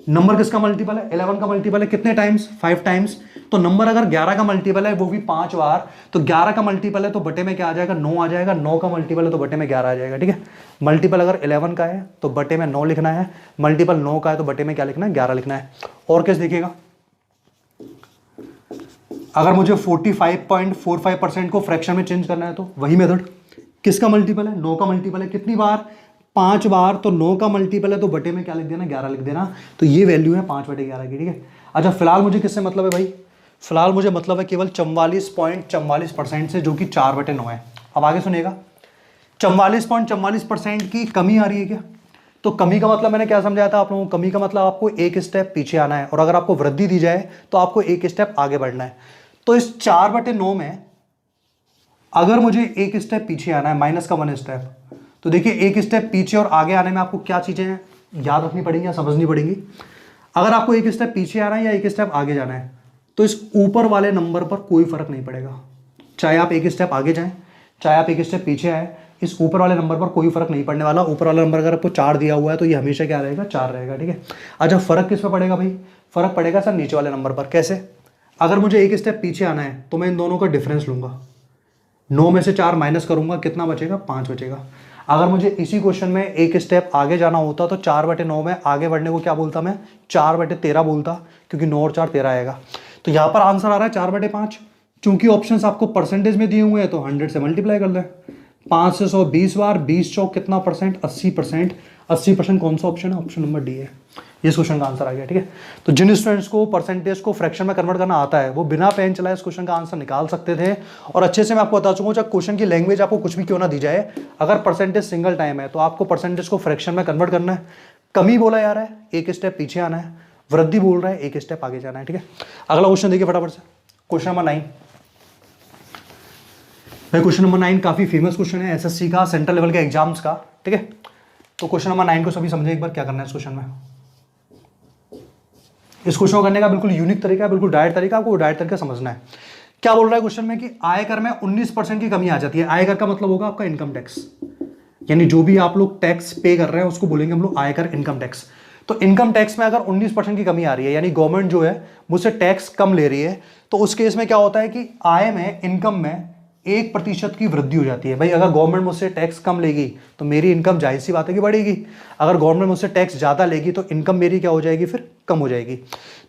नंबर किसका मल्टीपल है, 11 का मल्टीपल है, कितने टाइम्स, 5 टाइम्स। तो नंबर अगर 11 का मल्टीपल है वो भी 5 बार, तो 11 का मल्टीपल है तो बटे में क्या आ जाएगा, 9 आ जाएगा। 9 का मल्टीपल है तो बटे में 11 आ जाएगा। ठीक है, मल्टीपल अगर 11 का है तो बटे में 9 लिखना है, मल्टीपल 9 का है तो बटे में क्या लिखना है, 11 लिखना है। और कैसे देखिएगा, अगर मुझे 45.45% को फ्रैक्शन में चेंज करना है तो वही मेथड, किसका मल्टीपल है, 9 का मल्टीपल है, कितनी बार, 5 बार, तो 9 का मल्टीपल है तो बटे में क्या लिख देना, 11 लिख देना। तो ये वैल्यू है 5/11 की। ठीक है, अच्छा फिलहाल मुझे किससे मतलब है भाई, फिलहाल मुझे मतलब है केवल 44.44% से, जो कि 4/9 है। अब आगे सुनिएगा, 44.44% की कमी आ रही है क्या? तो कमी का मतलब मैंने क्या समझाया था आप लोगों को, कमी का मतलब आपको एक स्टेप पीछे आना है, और अगर आपको वृद्धि दी जाए तो आपको एक स्टेप आगे बढ़ना है। तो इस 4/9 में अगर मुझे एक स्टेप पीछे आना है, माइनस का 1 स्टेप, तो देखिए एक स्टेप पीछे और आगे आने में आपको क्या चीजें याद रखनी पड़ेंगी या समझनी पड़ेंगी। अगर आपको एक स्टेप पीछे आना है या एक स्टेप आगे जाना है तो इस ऊपर वाले नंबर पर कोई फर्क नहीं पड़ेगा, चाहे आप एक स्टेप आगे जाएं चाहे आप एक स्टेप पीछे आए, इस ऊपर वाले नंबर पर कोई फर्क नहीं पड़ने वाला। ऊपर वाला नंबर अगर आपको 4 दिया हुआ है तो ये हमेशा क्या रहेगा, 4 रहेगा, ठीक है। अच्छा फर्क किस पे पड़ेगा भाई, फर्क पड़ेगा सर नीचे वाले नंबर पर। कैसे, अगर मुझे एक स्टेप पीछे आना है तो मैं इन दोनों का डिफरेंस लूंगा, 9 में से 4 माइनस करूंगा, कितना बचेगा, 5 बचेगा। अगर मुझे इसी क्वेश्चन में एक स्टेप आगे जाना होता तो 4/9 में आगे बढ़ने को क्या बोलता मैं, 4/13 बोलता, क्योंकि 9 और 4 13 आएगा। तो यहाँ पर आंसर आ रहा है 4/5। चूंकि ऑप्शंस आपको परसेंटेज में दिए हुए हैं तो 100 से मल्टीप्लाई कर लें, 5 से 100 20 बार, 20 चौक कितना परसेंट, 80%। 80% कौन सा ऑप्शन है, ऑप्शन नंबर डी है। इस क्वेश्चन का आंसर आ गया, ठीक है। तो जिन स्टूडेंट्स को परसेंटेज को फ्रैक्शन में कन्वर्ट करना आता है वो बिना पेन चलाए इस क्वेश्चन का आंसर निकाल सकते थे। और अच्छे से मैं आपको बता चुका हूँ, चाहे क्वेश्चन की लैंग्वेज आपको कुछ भी क्यों ना दी जाए, अगर परसेंटेज सिंगल टाइम है तो आपको परसेंटेज को फ्रैक्शन में कन्वर्ट करना है। कमी बोला जा रहा है, एक स्टेप पीछे आना है, वृद्धि बोल रहा है, एक स्टेप आगे जाना है, ठीक है। अगला क्वेश्चन देखिए फटाफट से, क्वेश्चन नंबर 9। भाई क्वेश्चन नंबर 9 काफी फेमस क्वेश्चन है एसएससी का, सेंट्रल लेवल के एग्जाम्स का, ठीक है। तो क्वेश्चन नंबर 9 को सभी समझे एक बार क्या करना है इस क्वेश्चन में। इस क्वेश्चन को करने का बिल्कुल यूनिक तरीका है, बिल्कुल डायरेक्ट तरीका, आपको डायरेक्ट तरीका समझना है। क्या बोल रहा है क्वेश्चन में कि आयकर में 19% की कमी आ जाती है। आयकर का मतलब होगा आपका इनकम टैक्स, यानी जो भी आप लोग टैक्स पे कर रहे हैं उसको बोलेंगे हम लोग आयकर, इनकम टैक्स। तो इनकम टैक्स में अगर 19% की कमी आ रही है, यानी गवर्नमेंट जो है मुझसे टैक्स कम ले रही है, तो उस केस में क्या होता है कि आय में, इनकम में 1% की वृद्धि हो जाती है। भाई अगर गवर्नमेंट मुझसे टैक्स कम लेगी तो मेरी इनकम जाहिर सी बात है कि बढ़ेगी। अगर गवर्नमेंट मुझसे टैक्स ज़्यादा लेगी तो इनकम मेरी क्या हो जाएगी, फिर कम हो जाएगी।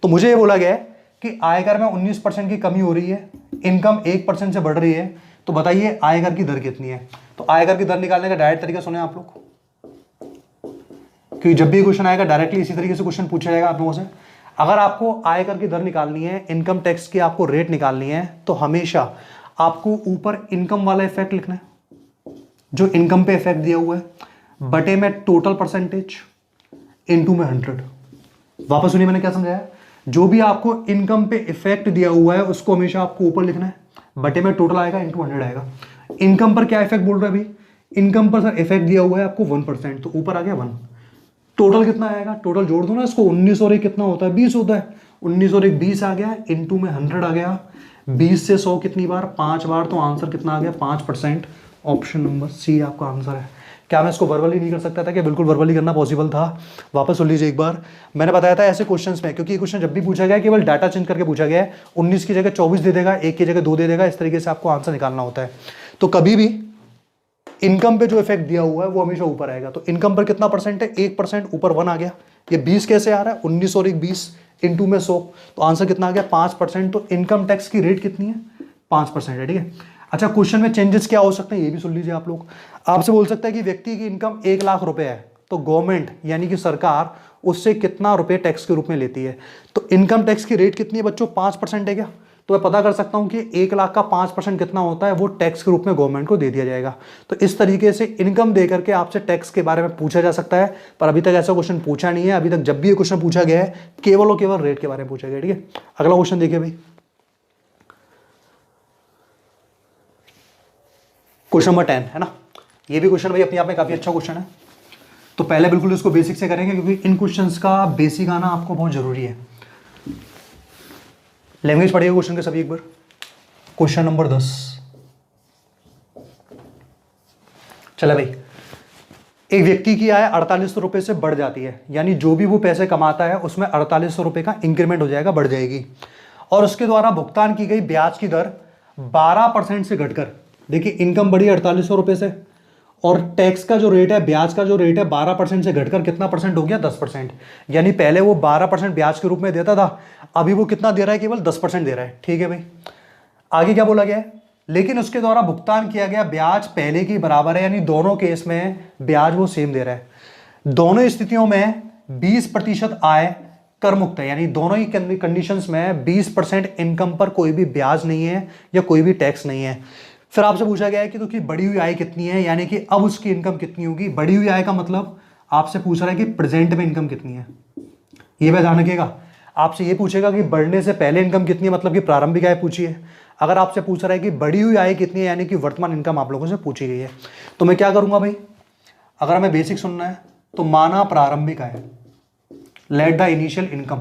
तो मुझे ये बोला गया है कि आयकर में 19% की कमी हो रही है, इनकम 1% से बढ़ रही है, तो बताइए आयकर की दर कितनी है। तो आयकर की दर निकालने का डायरेक्ट तरीका सुने आप लोग, क्योंकि जब भी क्वेश्चन आएगा डायरेक्टली इसी तरीके से क्वेश्चन पूछा जाएगा आप लोगों से। अगर आपको आयकर की दर निकालनी है, इनकम टैक्स की आपको रेट निकालनी है, तो हमेशा आपको ऊपर इनकम वाला इफेक्ट लिखना है, जो इनकम पे इफेक्ट दिया हुआ है, बटे में टोटल परसेंटेज, इनटू में 100। वापस सुनिए मैंने क्या समझाया, जो भी आपको इनकम पे इफेक्ट दिया हुआ है उसको हमेशा आपको ऊपर लिखना है, बटे में टोटल आएगा, इनटू 100 आएगा। इनकम पर क्या इफेक्ट बोल रहा है भाई, इनकम पर सर इफेक्ट दिया हुआ है आपको 1%, तो ऊपर आ गया 1। टोटल कितना आएगा, टोटल जोड़ दो ना इसको, 19 और 1 कितना होता है, 20 होता है। 19 और 1 20 आ गया, इनटू में 100 आ गया। 20 से 100 कितनी बार, 5 बार, तो आंसर कितना आ गया, 5%। ऑप्शन नंबर सी आपका आंसर है। क्या मैं इसको वर्बली नहीं कर सकता था, कि बिल्कुल वर्बली करना पॉसिबल था। वापस सुन लीजिए एक बार, मैंने बताया था ऐसे क्वेश्चंस में, क्योंकि ये क्वेश्चन जब भी पूछा गया केवल डाटा चेंज करके पूछा गया है, 19 की जगह 24 दे देगा, 1 की जगह 2 दे देगा, इस तरीके से आपको आंसर निकालना होता है। तो कभी भी इनकम पे जो इफेक्ट दिया हुआ है वो हमेशा ऊपर आएगा। तो इनकम पर कितना परसेंट है, 1%, ऊपर 1 आ गया। ये 20 कैसे आ रहा है, 19 और 1 20, इनटू में 100, तो आंसर कितना आ गया, 5%। तो इनकम टैक्स की रेट कितनी है, 5% है, ठीक है। अच्छा क्वेश्चन में चेंजेस क्या हो सकते हैं ये भी सुन लीजिए आप लोग। आपसे बोल सकता है कि व्यक्ति की इनकम 1 लाख रुपए है, तो गवर्नमेंट यानी कि सरकार उससे कितना रुपए टैक्स के रूप में लेती है। तो इनकम टैक्स की रेट कितनी है बच्चों, 5% है क्या। तो मैं पता कर सकता हूं कि 1 लाख का 5% कितना होता है, वो टैक्स के रूप में गवर्नमेंट को दे दिया जाएगा। तो इस तरीके से इनकम दे करके आपसे टैक्स के बारे में पूछा जा सकता है, पर अभी तक ऐसा क्वेश्चन पूछा नहीं है। अभी तक जब भी ये क्वेश्चन पूछा गया है केवल और केवल रेट के बारे में पूछा गया, ठीक है। अगला क्वेश्चन देखिए भाई, क्वेश्चन नंबर 10 है ना। ये भी क्वेश्चन भाई अपने आप में काफी अच्छा क्वेश्चन है। तो पहले बिल्कुल इसको बेसिक से करेंगे, क्योंकि इन क्वेश्चंस का बेसिक आना आपको बहुत जरूरी है। लैंग्वेज पढ़िएगा क्वेश्चन के सभी एक बार। क्वेश्चन नंबर 10, चला भाई, एक व्यक्ति की आय 4800 रुपए से बढ़ जाती है, यानी जो भी वो पैसे कमाता है उसमें 4800 रुपए का इंक्रीमेंट हो जाएगा, बढ़ जाएगी। और उसके द्वारा भुगतान की गई ब्याज की दर 12% से घटकर, देखिए इनकम बढ़ी 4800 रुपए से, और टैक्स का जो रेट है, ब्याज का जो रेट है 12% से घटकर कितना परसेंट हो गया, 10%। यानी पहले वो 12% ब्याज के रूप में देता था, अभी वो कितना दे रहा है, केवल 10% दे रहा है, ठीक है भाई। आगे क्या बोला गया है, लेकिन उसके द्वारा भुगतान किया गया ब्याज पहले की बराबर है, यानी दोनों केस में ब्याज वो सेम दे रहा है। दोनों स्थितियों में 20% आय कर मुक्त है, यानी दोनों ही कंडीशंस में 20% इनकम पर कोई भी ब्याज नहीं है या कोई भी टैक्स नहीं है। फिर आपसे पूछा गया है कि तो कि बढ़ी हुई आय कितनी है, यानी कि अब उसकी इनकम कितनी होगी। बढ़ी हुई आय का मतलब आपसे पूछ रहा है कि प्रेजेंट में इनकम कितनी है, ये मैं ध्यान रखिएगा। आपसे ये पूछेगा कि बढ़ने से पहले इनकम कितनी है, मतलब कि प्रारंभिक आय पूछी है। अगर आपसे पूछ रहा है कि बढ़ी हुई आय कितनी है, यानी कि वर्तमान इनकम आप लोगों से पूछी गई है, तो मैं क्या करूंगा भाई, अगर हमें बेसिक सुनना है तो माना प्रारंभिक आय, लेट द इनिशियल इनकम,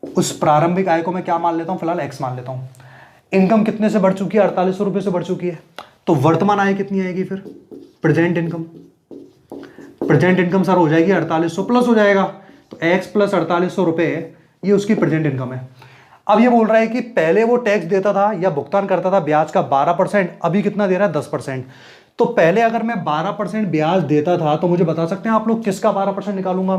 उस प्रारंभिक आय को मैं क्या मान लेता हूं, फिलहाल एक्स मान लेता हूं। इनकम कितने से बढ़ चुकी है, 4800 रुपए से बढ़ चुकी है, तो वर्तमान आय कितनी आएगी फिर? Present income. Present income sir हो जाएगी 4800 प्लस हो जाएगा, तो x प्लस 4800 रुपये ये उसकी प्रेजेंट इनकम है। अब ये बोल रहा है कि पहले वो टैक्स देता था या भुगतान करता था ब्याज का 12%, अभी कितना दे रहा है? 10%। तो पहले अगर मैं 12% ब्याज देता था तो मुझे बता सकते हैं आप लोग किसका 12% निकालूंगा?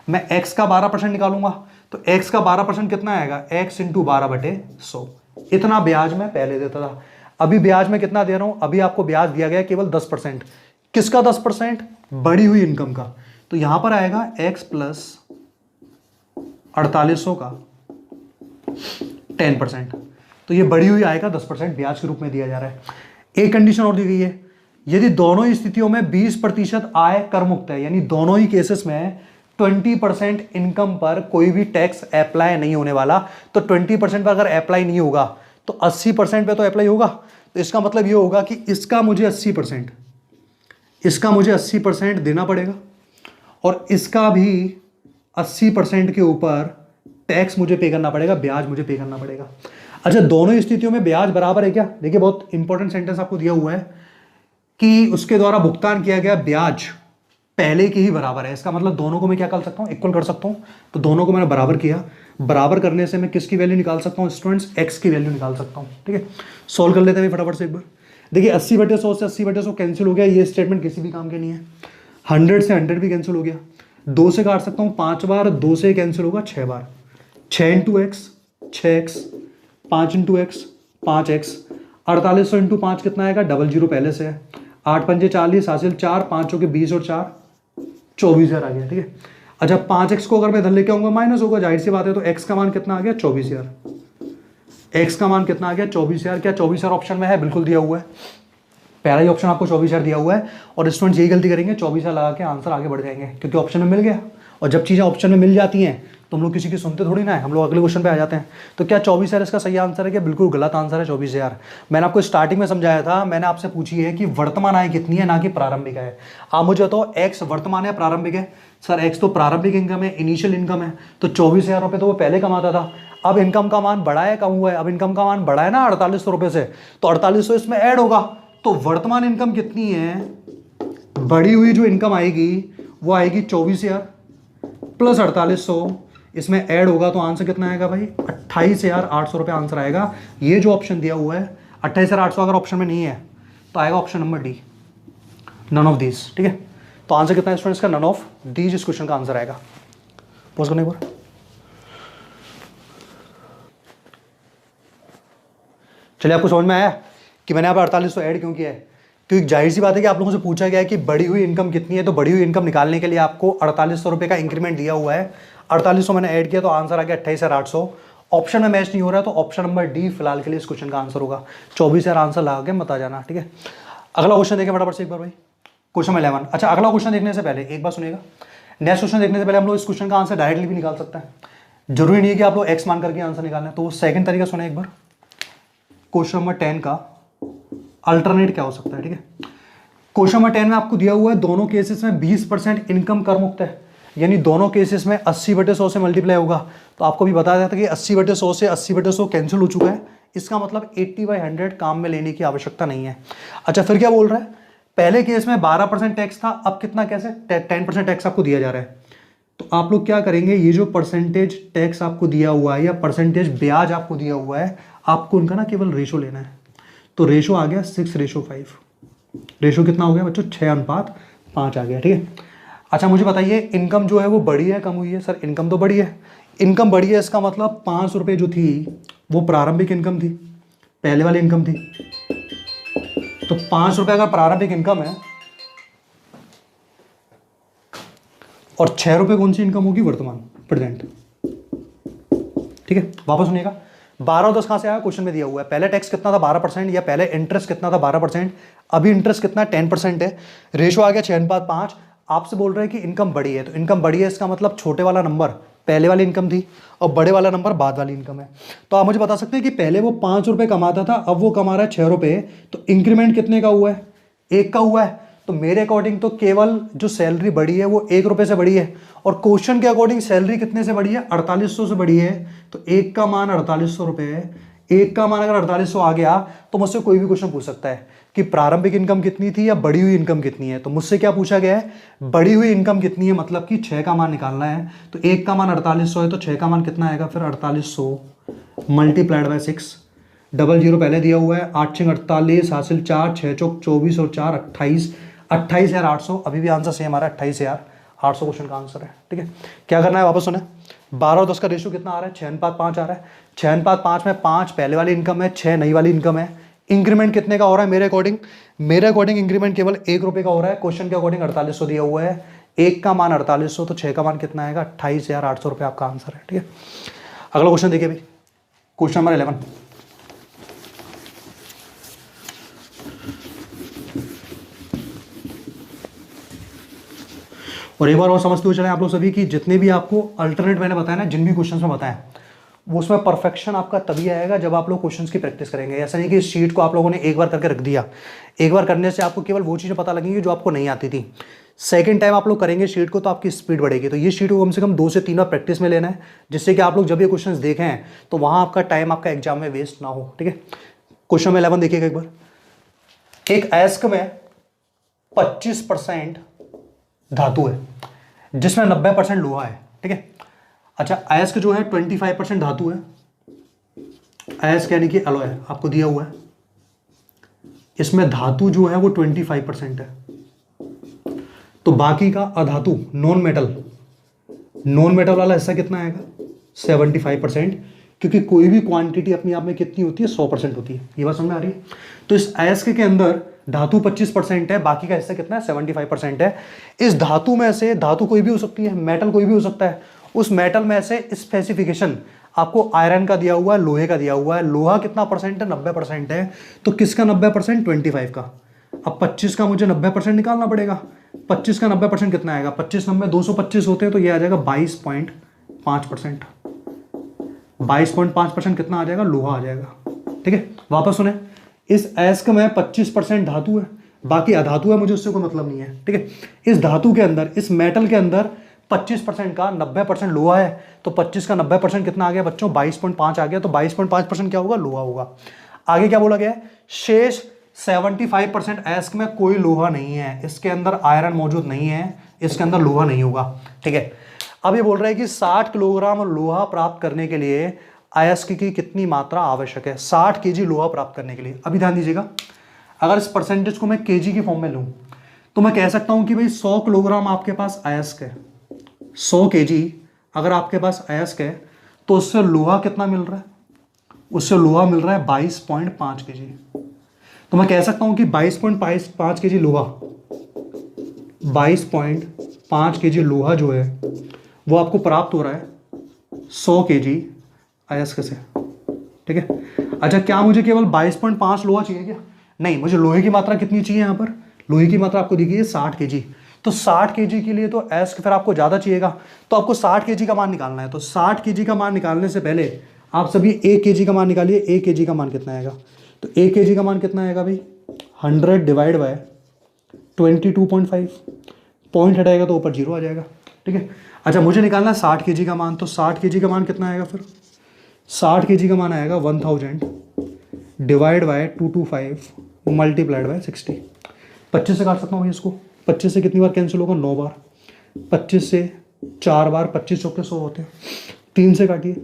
मैं x का 12% निकालूंगा। तो x का 12% कितना आएगा? x into 12/100। इतना ब्याज मैं पहले देता था। अभी ब्याज में कितना दे रहा हूं? अभी आपको ब्याज दिया गया केवल 10%। किसका 10%? बढ़ी हुई इनकम का। तो यहां पर आएगा x प्लस 4800 का 10%। तो ये बढ़ी हुई आय का 10% ब्याज के रूप में दिया जा रहा है। एक कंडीशन और दी गई है, यदि दोनों ही स्थितियों में 20% आय कर मुक्त है, यानी दोनों ही केसेस में 20% इनकम पर कोई भी टैक्स अप्लाई नहीं होने वाला, तो 20% पर अगर अप्लाई नहीं होगा तो 80% पे तो अप्लाई होगा। तो इसका मतलब ये होगा कि इसका मुझे 80% देना पड़ेगा और इसका भी 80% के ऊपर टैक्स मुझे पे करना पड़ेगा, ब्याज मुझे पे करना पड़ेगा। अच्छा, दोनों स्थितियों में ब्याज बराबर है क्या? देखिए बहुत इंपॉर्टेंट सेंटेंस आपको दिया हुआ है कि उसके द्वारा भुगतान किया गया ब्याज पहले के ही बराबर है। इसका मतलब दोनों को मैं क्या कर सकता हूं? इक्वल कर सकता हूं। तो दोनों को मैंने बराबर किया। बराबर करने से मैं किसकी वैल्यू निकाल सकता हूं स्टूडेंट्स? एक्स की वैल्यू निकाल सकता हूं। ठीक है, सोल्व कर लेते हैं फटाफट से एक बार। देखिए 80/100 से 80/100 कैंसिल हो गया। ये स्टेटमेंट किसी भी काम के नहीं है। 100 से 100 भी कैंसिल हो गया। 2 से काट सकता हूँ 5 बार, 2 से कैंसिल होगा 6 बार। 6 into x 6x, 5 into x 5x। 4800 into 5 कितना आएगा? 00 पहले से है। 8 पंजे 40 हासिल 4, 5 के 20 और 4 24,000 आ गया। ठीक है, अच्छा 5x को अगर मैं इधर लेके आऊंगा माइनस होगा, जाहिर सी बात है। तो x का मान कितना आ गया? 24,000। x का मान कितना आ गया? 24,000। क्या 24,000 ऑप्शन में है? बिल्कुल दिया हुआ है। पहला ही ऑप्शन आपको 24,000 दिया हुआ है और स्टूडेंट्स यही गलती करेंगे, 24,000 लगा के आंसर आगे बढ़ जाएंगे क्योंकि ऑप्शन में मिल गया। और जब चीज़ें ऑप्शन में मिल जाती हैं तो हम लोग किसी की सुनते थोड़ी ना है, हम लोग अगले क्वेश्चन पे आ जाते हैं। तो क्या 24,000 इसका सही आंसर है? क्या बिल्कुल गलत आंसर है 24,000। मैंने आपको स्टार्टिंग में समझाया था, मैंने आपसे पूछी है कि वर्तमान आय कितनी है, ना कि प्रारंभिक है। आप मुझे बताओ एक्स वर्तमान है प्रारंभिक है? सर एक्स तो प्रारंभिक इनकम है, इनिशियल इनकम है। तो 24,000 रुपये तो वो पहले कमाता था। अब इनकम का मान बढ़ा है कम हुआ है? अब इनकम का मान बढ़ा है ना 4800 रुपये से, तो 4800 इसमें ऐड होगा। तो वर्तमान इनकम कितनी है? बढ़ी हुई जो इनकम आएगी वो आएगी 24,000 प्लस 4800 इसमें ऐड होगा। तो आंसर कितना आएगा भाई? 28,800 रुपये आंसर आएगा। ये जो ऑप्शन दिया हुआ है 28,800 अगर ऑप्शन में नहीं है तो आएगा option number D, none of these. ठीक है, तो आंसर कितना है स्टूडेंट्स का? नन ऑफ दीज इस क्वेश्चन का आंसर आएगा। पोज करने पर चलिए, आपको समझ में आया कि मैंने यहाँ पर 4800 ऐड क्यों किया है? क्योंकि जाहिर सी बात है कि आप लोगों से पूछा गया है कि बढ़ी हुई इनकम कितनी है, तो बढ़ी हुई इनकम निकालने के लिए आपको 4800 रुपये का इंक्रीमेंट दिया हुआ है। 4800 मैंने ऐड किया तो आंसर आ गया 28,800। ऑप्शन में मैच नहीं हो रहा है तो ऑप्शन नंबर डी फिलहाल के लिए इस क्वेश्चन का आंसर होगा। 24,000 आंसर लगा के मत आ जाना। ठीक है, अगला क्वेश्चन देखें फटाफट से एक बार भाई, क्वेश्चन 11। अच्छा, अगला क्वेश्चन देखने से पहले एक बार सुनिएगा। नेक्स्ट क्वेश्चन देखने से पहले हम लोग इस क्वेश्चन का आंसर डायरेक्टली भी निकाल सकते हैं, जरूरी नहीं है कि आप लोग एक्स मान करके आंसर निकालना है। तो सेकंड तरीका सुने एक बार। क्वेश्चन नंबर 10 का अल्टरनेट क्या हो सकता है? ठीक है, क्वेश्चन नंबर 10 में आपको दिया हुआ है दोनों केसेस में 20% इनकम कर मुक्त है, यानी दोनों केसेस में 80/100 से मल्टीप्लाई होगा। तो आपको भी बताया था कि 80/100 से 80/100 कैंसिल हो चुका है। इसका मतलब 80/100 काम में लेने की आवश्यकता नहीं है। अच्छा, फिर क्या बोल रहा है? पहले केस में 12% टैक्स था, अब कितना कैसे 10% टैक्स आपको दिया जा रहा है। तो आप लोग क्या करेंगे, ये जो परसेंटेज टैक्स आपको दिया हुआ है या परसेंटेज ब्याज आपको दिया हुआ है, आपको उनका ना केवल रेशो लेना है। तो रेशो आ गया 6:5। रेशो कितना हो गया बच्चों? 6:5 आ गया। ठीक है, अच्छा मुझे बताइए इनकम जो है वो बढ़ी है कम हुई है? सर इनकम तो बढ़ी है। इनकम बढ़ी है इसका मतलब 5 रुपये जो थी वो प्रारंभिक इनकम थी, पहले वाली इनकम थी। तो 5 रुपये अगर प्रारंभिक इनकम है और 6 रुपये कौन सी इनकम होगी? वर्तमान, प्रेजेंट। ठीक है, वापस सुनिएगा। 12 और 10 कहाँ से आया? क्वेश्चन में दिया हुआ है। पहले टैक्स कितना था? 12%, या पहले इंटरेस्ट कितना था? 12%। अभी इंटरेस्ट कितना? 10% है। रेशो आ गया 6:5। आपसे बोल रहे हैं कि इनकम बढ़ी है, तो इनकम बढ़ी है इसका मतलब छोटे वाला नंबर पहले वाली इनकम थी और बड़े वाला नंबर बाद वाली इनकम है। तो आप मुझे बता सकते हैं कि पहले वो 5 रुपये कमाता था, अब वो कमा रहा है 6 रुपये, तो इंक्रीमेंट कितने का हुआ है? 1 का हुआ है। तो मेरे अकॉर्डिंग तो केवल जो सैलरी बढ़ी है वो 1 रुपये से बढ़ी है, और क्वेश्चन के अकॉर्डिंग सैलरी कितने से बढ़ी है? 4800 से बढ़ी है। तो 1 का मान 4800 रुपये, 1 का मान अगर 4800 आ गया तो मुझसे कोई भी क्वेश्चन पूछ सकता है कि प्रारंभिक इनकम कितनी थी या बढ़ी हुई इनकम कितनी है। तो मुझसे क्या पूछा गया है, बढ़ी हुई इनकम कितनी है, मतलब कि 6 का मान निकालना है। तो 1 का मान 4800 है तो 6 का मान कितना आएगा फिर 4800 मल्टीप्लाइड बाय 6, डबल जीरो पहले दिया हुआ है, 8 6 48 हासिल 4 6 चौक 24 और 4 28, 28,800। अभी भी आंसर सेम आ रहा है 28,800 क्वेश्चन का आंसर है। ठीक है, क्या करना है वापस सुने, 12 और 10 का रेशियो कितना आ रहा है, 6:5 आ रहा है। 6:5 में 5 पहले वाली इनकम है, 6 नई वाली इनकम है। इंक्रीमेंट कितने का हो रहा है मेरे अकॉर्डिंग इंक्रीमेंट केवल 1 रुपये का हो रहा है। क्वेश्चन के अकॉर्डिंग 4800 दिया हुआ है, 1 का मान 4800 तो 6 का मान कितना आएगा 28,800 रुपये आपका आंसर है। ठीक है, अगला क्वेश्चन देखिए भाई, क्वेश्चन नंबर 11। और एक बार और समझते हुए चले आप लोग सभी कि जितने भी आपको अल्टरनेट मैंने बताया ना, जिन भी क्वेश्चंस में बताया, वो उसमें परफेक्शन आपका तभी आएगा जब आप लोग क्वेश्चंस की प्रैक्टिस करेंगे। ऐसा नहीं कि इस शीट को आप लोगों ने एक बार करके रख दिया, एक बार करने से आपको केवल वो चीज़ें पता लगेंगी जो आपको नहीं आती थी। सेकंड टाइम आप लोग करेंगे शीट को तो आपकी स्पीड बढ़ेगी। तो ये शीट को कम से कम 2 से 3 बार प्रैक्टिस में लेना है, जिससे कि आप लोग जब ये क्वेश्चंस देखें तो वहाँ आपका टाइम आपका एग्जाम में वेस्ट ना हो। ठीक है, क्वेश्चन 11 देखिएगा एक बार। एक अयस्क में 25% धातु है जिसमें 90% लोहा है। ठीक है, अच्छा अयस्क जो है 25% धातु है, अयस्क यानी कि अलॉय आपको दिया हुआ है, इसमें धातु जो है वो 25% है। तो बाकी का अधातु नॉन मेटल वाला हिस्सा कितना आएगा 75%, क्योंकि कोई भी क्वांटिटी अपने आप में कितनी होती है 100% होती है। ये बात समझ में आ रही है। तो इस अयस्क के अंदर धातु 25% है, बाकी का हिस्सा कितना है 75% है। इस धातु में से, धातु कोई भी हो सकती है, मेटल कोई भी हो सकता है, उस मेटल में से स्पेसिफिकेशन आपको आयरन का दिया हुआ है, लोहे का दिया हुआ है। लोहा कितना परसेंट है 90% है, तो किसका 90% 25 का। अब 25 का मुझे 90% निकालना पड़ेगा। 25 का 90% कितना आएगा, 25 90 225 होते हैं तो ये आ जाएगा 22.5%। 22.5% कितना आ जाएगा, लोहा आ जाएगा। ठीक है, वापस सुने, इस अयस्क में 25% धातु है, बाकी अधातु है, मुझे उससे कोई मतलब नहीं है। ठीक है, इस धातु के अंदर, इस मेटल के अंदर 25% का 90% लोहा है, तो 25 का 90% कितना आ गया बच्चों 22.5 आ गया। तो 22.5% क्या होगा, लोहा होगा। आगे क्या बोला गया है, शेष 75% अयस्क में कोई लोहा नहीं है, इसके अंदर आयरन मौजूद नहीं है, इसके अंदर लोहा नहीं होगा। ठीक है, अब ये बोल रहा है कि 60 किलोग्राम लोहा प्राप्त करने के लिए अयस्क की कितनी मात्रा आवश्यक है, 60 केजी लोहा प्राप्त करने के लिए। अभी ध्यान दीजिएगा, अगर इस परसेंटेज को मैं केजी की फॉर्म में लूं तो मैं कह सकता हूं कि भाई 100 किलोग्राम आपके पास अयस्क है, 100 केजी अगर आपके पास अयस्क है तो उससे लोहा कितना मिल रहा है, उससे लोहा मिल रहा है 22.5 केजी। तो मैं कह सकता हूं कि 22.5 केजी लोहा, 22.5 केजी लोहा जो है वो आपको प्राप्त हो रहा है 100 केजी अयस्क से। ठीक है, अच्छा क्या मुझे केवल 22.5 लोहा चाहिए क्या, नहीं, मुझे लोहे की मात्रा कितनी चाहिए, यहाँ पर लोहे की मात्रा आपको दी गई है 60 केजी। तो 60 केजी के लिए तो अयस्क फिर आपको ज़्यादा चाहिएगा, तो आपको 60 केजी का मान निकालना है। तो 60 केजी का मान निकालने से पहले आप सभी 1 केजी का मान निकालिए। 1 केजी का मान कितना आएगा, तो 1 केजी का मान कितना आएगा भाई 100 डिवाइड बाय 22.5, पॉइंट हटाएगा तो ऊपर 0 आ जाएगा। ठीक है, अच्छा मुझे निकालना है 60 केजी का मान, तो 60 केजी का मान कितना आएगा फिर 60 केजी का मान आएगा 1000 डिवाइड बाय 225 मल्टीप्लाइड बाय 60। 25 से काट सकता हूँ भाई इसको, 25 से कितनी बार कैंसिल होगा 9 बार, 25 से 4 बार, 25 चौके 100 होते हैं, 3 से काटिए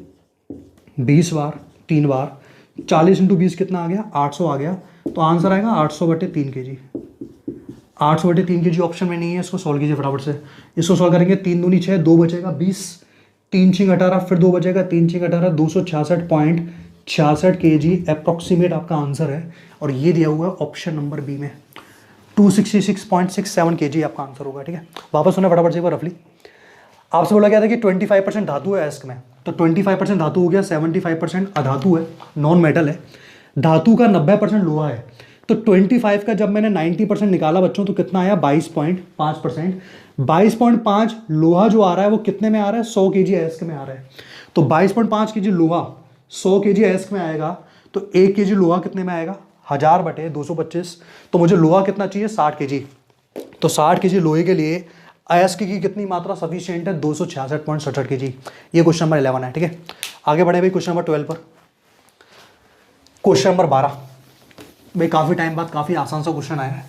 20 बार, 3 बार, 40 इंटू 20 कितना आ गया 800 आ गया। तो आंसर आएगा 800/3 केजी। 800/3 केजी ऑप्शन में नहीं है, इसको सॉल्व कीजिए फटाफट से। इसको सॉल्व करेंगे 3 दूनी 6, 2 बचेगा 20, 3 6 18, फिर 2 बचेगा 3 6 18, 266.66 केजी अप्रॉक्सीमेट आपका आंसर है। और ये दिया हुआ है ऑप्शन नंबर बी में 266.67 केजी आपका आंसर होगा। ठीक है, वापस सुने फटाफट से एक बार रफली। आपसे बोला गया था कि 25% धातु है अयस्क में, तो 25% धातु हो गया, 75% अधातु है, नॉन मेटल है। धातु का 90% लोहा है, तो 25 का जब मैंने 90% निकाला बच्चों तो कितना आया 22.5%। 22.5 लोहा जो आ रहा है वो कितने में आ रहा है 100 केजी अयस्क में आ रहा है। तो 22.5 केजी लोहा 100 केजी अयस्क में आएगा, तो 1 केजी लोहा कितने में आएगा 1000/225। तो मुझे लोहा कितना चाहिए 60 केजी, तो 60 केजी लोहे के लिए अयस्क की कितनी मात्रा सफिशिएंट है 266.67 केजी। ये क्वेश्चन नंबर 11 है। ठीक है, आगे बढ़े भाई क्वेश्चन नंबर 12 पर। क्वेश्चन नंबर 12 भाई, काफ़ी टाइम बाद काफ़ी आसान सा क्वेश्चन आया है